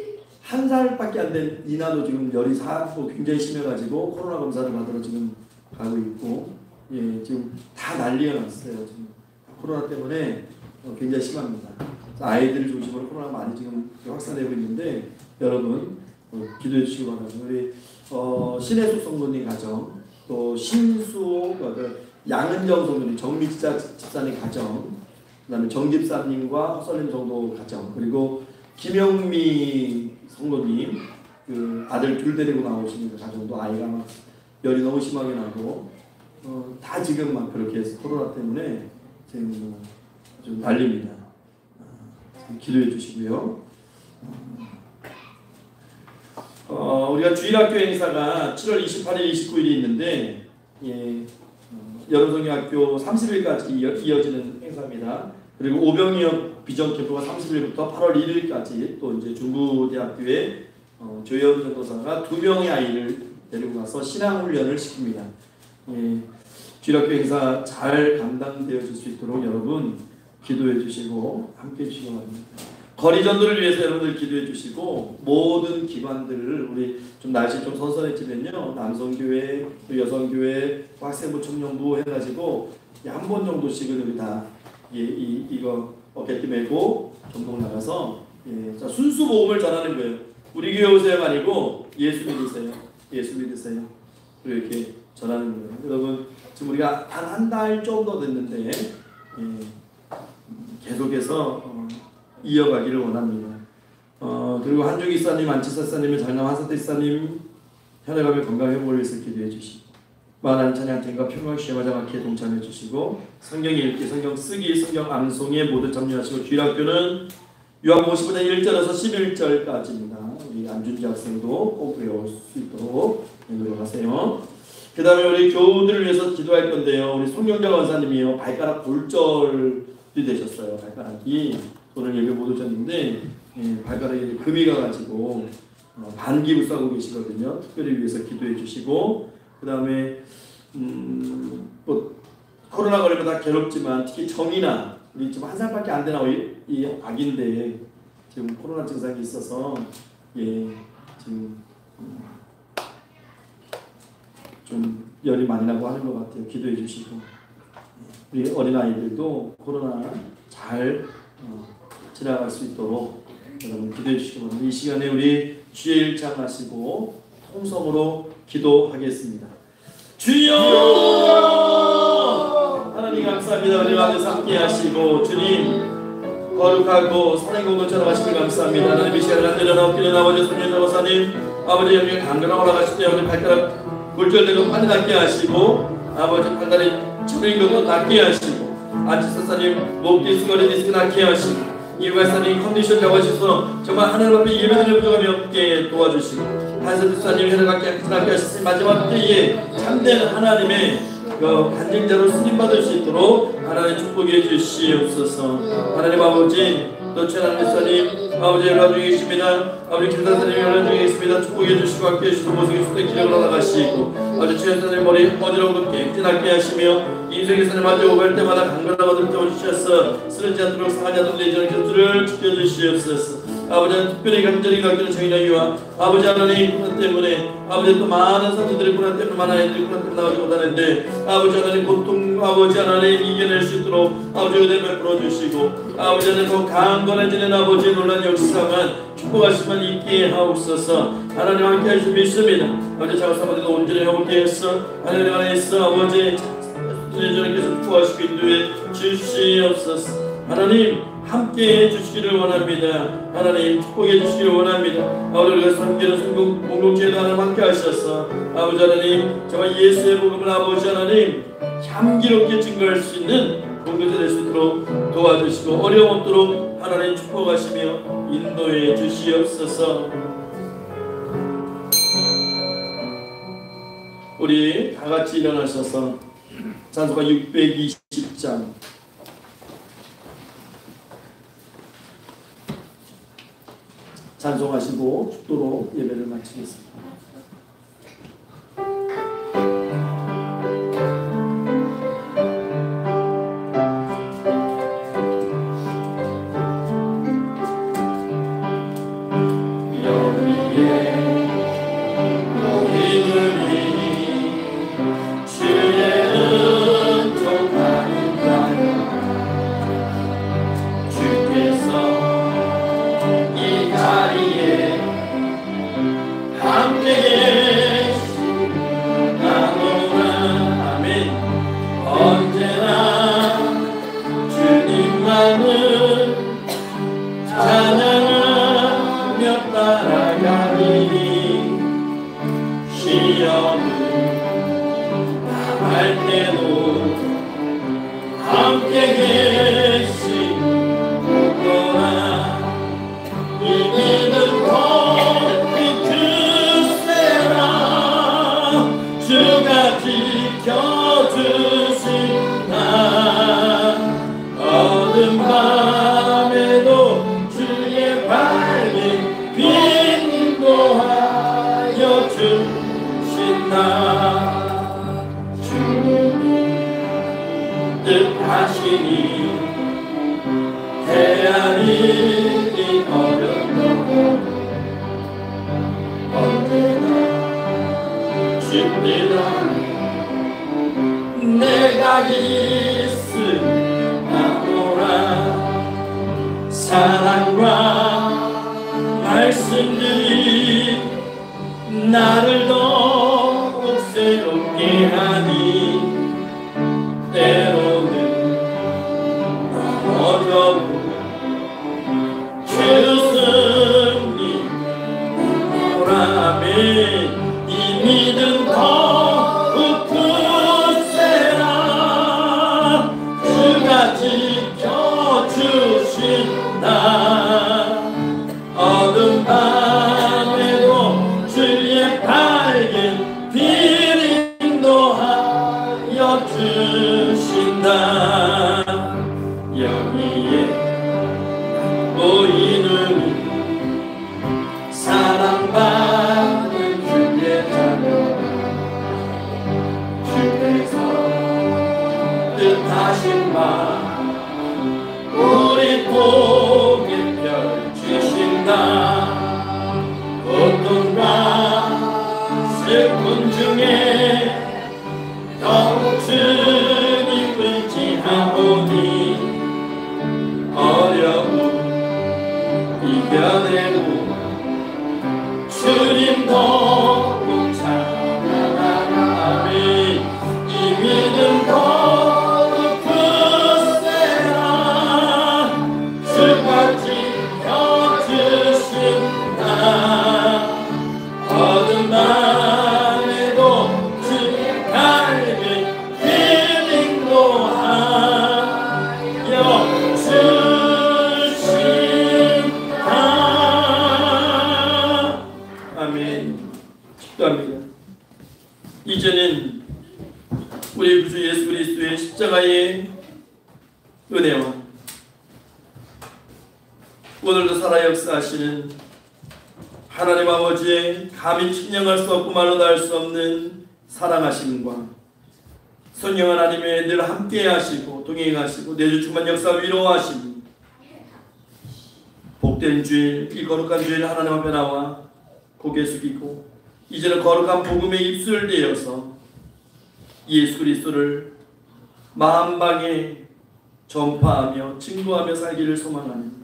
한 살밖에 안 된 이나도 지금 열이 사고 굉장히 심해가지고 코로나 검사를 받으러 지금 가고 있고 예 지금 다 난리가 났어요. 지금 코로나 때문에 굉장히 심합니다. 아이들 중심으로 코로나 많이 지금 확산되고 있는데 여러분 기도해 주시기 바랍니다. 우리 신혜숙 성도님 가정 또 신수 양은정 성도님 정미자 집사님 가정 그다음에 정 집사님과 허설님 정도 가정 그리고 김영미 성도님 그 아들 둘 데리고 나오시는 그 가정도 아이가 막 열이 너무 심하게 나고 다 지금 막 그렇게 해서 코로나 때문에 지금 좀 난립니다. 기도해 주시고요. 우리가 주일학교 행사가 7월 28일, 29일이 있는데 예, 여름성경학교 30일까지 이어지는 행사입니다. 그리고 오병이어 비전 캠프가 30일부터 8월 1일까지 또 이제 중부대학교에 조현 전도사가 2명의 아이를 데리고 가서 신앙훈련을 시킵니다. 예, 주일학교 행사 잘 감당되어질 수 있도록 여러분 기도해 주시고 함께 해주시기 바랍니다. 거리 전도를 위해서 여러분들 기도해 주시고 모든 기관들을 우리 좀 날씨 좀 선선해지면요 남성교회, 또 여성교회, 학생부 청년부 해가지고 한 번 정도씩은 우리 다 이거 어깨띠 메고 전동 나가서 자, 순수 복음을 전하는 거예요. 우리 교회 오세요가 아니고 예수 믿으세요. 예수 믿으세요. 그리고 이렇게 전하는 거예요. 여러분 지금 우리가 한 달 정도 됐는데 계속해서 이어가기를 원합니다. 그리고 한주 기사님, 안치사사님의 장남 한사태 기사님 현역암의 건강 회복을 위해서 기도해 주시고 만한 찬양팀과 평강시에 마지막에 동참해 주시고 성경 읽기, 성경 쓰기, 성경 암송에 모두 참여하시고 주일학교는 요한복음 15장 1절에서 11절까지입니다. 우리 안준지 학생도 꼭 외울 수 있도록 노력하세요. 그 다음에 우리 교우들을 위해서 기도할 건데요. 우리 송영자 원사님이요, 발가락 골절이 되셨어요. 발가락이 오늘 예배 못 오셨는데 발가락에 금이 가가지고 반기부 싸고 계시거든요. 특별히 위해서 기도해 주시고, 그 다음에 뭐 코로나 걸리면 다 괴롭지만 특히 정이나 우리 지금 1살밖에 안 되나 이 아기인데 지금 코로나 증상이 있어서 지금 좀 열이 많이 나고 하는 것 같아요. 기도해 주시고, 우리 어린 아이들도 코로나 잘 지나갈 수 있도록 여러분 기도해 주시기 바랍니다. 이 시간에 우리 주의 일창 하시고 통성으로 기도하겠습니다. 주여! 하나님 감사합니다. 우리 안에서 함께 하시고 주님 거룩하고 사랑의 공동체로 하시길 감사합니다. 하나님 이 시간에 일어나 엎드리는 아버지 손님 전도사님, 아버지 영계 강건하고 올라가실 때 아버지 발가락 골절되고 빨리 낫게 하시고, 아버지 팔다리 저린 것도 낫게 하시고, 안치사사님 목뒤 수거리 디스크 낫게 하시고, 이발사님 컨디션 잡아주셔서 정말 하나님 앞에 예배드리는 부족함이 없게 도와주시고, 한사사님 혈액 낫게 하시고, 마지막 때에 참된 하나님의 간증자로 승인받을 수 있도록 하나님 축복해 주시옵소서. 하나님 아버지, 또 최하나님 사님 아버지 연락 중에 계십니다. 아버지 김사사님 연락 중에 계십니다. 축복해 주시고 함께 해주시고 모습이 수대 기력을 올라가시고, 아버지 최하사님 머리 어지러운 깨끗하게 하시며 인생에서는 마주 오갈 때마다 강건하고 듬태워주셔서 쓰러지지 않도록 상하지 않도록 내전의 곁을 지켜주시옵소서. 아버지는 특별히 간절히 갖기는 정의나 이유와 아버지 하나님 코로나 때문에 아버지 또 많은 사람들이 코로나 때문에 많은 아이들이 코로나 때문에 나오지 못하는데 아버지 하나님 고통 아버지 하나님 이겨낼 수 있도록 아버지 은혜 베풀어 주시고, 아버지 하나님 더 강건해지는 아버지 놀란 역사만 축복하시면 있게 하옵소서. 하나님 함께 하시면 믿습니다. 아버지 작업사모들도 온전히 회복해 해서 하나님 안에서 아버지 예전에께서 축복하시고 인도해 주시옵소서. 하나님 함께 해주시기를 원합니다. 하나님 축복해 주시기를 원합니다. 아버지 우리가 섬기는 공동체에도 하나님 함께 하셔서 아버지 하나님 정말 예수의 복음을 아버지 하나님 향기롭게 증거할 수 있는 공동체 될 수 있도록 도와주시고 어려움 없도록 하나님 축복하시며 인도해 주시옵소서. 우리 다같이 일어나셔서 찬송가 620장 찬송하시고 축도로 예배를 마치겠습니다. 내가 있으나오라 사랑과 말씀들이 나를 더욱 새롭게 하니 때로는 어려운 죄승리 오라멘 이 믿음 더욱 어둠 밤에도 주의 밝은 빛 인도하여 주신다. 여기에 보이는 사랑받는 주의 자녀, 주께서 뜻하신 바 우리 복에 펼치신다. 고통과 슬픔 중에 더욱 주님 의지하오니 어려움 이겨내고 주님 더욱 찬양하라. 아멘. 이 믿음 더욱 굳세라. 주같이 펴주신다. 어둠 밤에도 주의 밝은 빛 인도하여 주신다. 아멘. 기도합니다. 이제는 우리 구주 예수 그리스도의 십자가의 은혜와 오늘도 살아 역사하시는 하나님 아버지의 감히 측량할 수 없고 말로 다 할 수 없는 사랑하심과 성령 하나님의 늘 함께 하시고 동행하시고 내주 충만 역사 위로하시니 복된 주일, 이 거룩한 주일 하나님 앞에 나와 고개 숙이고 이제는 거룩한 복음에 입술 대어서 예수 그리스도를 만방에 전파하며 증거하며 살기를 소망하는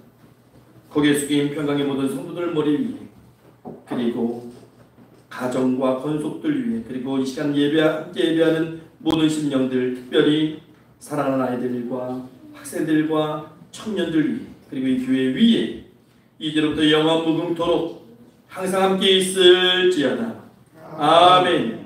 고개 숙인 평강의 모든 성도들 머리 위에, 그리고 가정과 권속들 위에, 그리고 이 시간 함께 예배하는 모든 심령들, 특별히 사랑하는 아이들과 학생들과 청년들 위에, 그리고 이 교회 위에 이제로부터 영원 무궁토록 항상 함께 있을지어다. 아멘.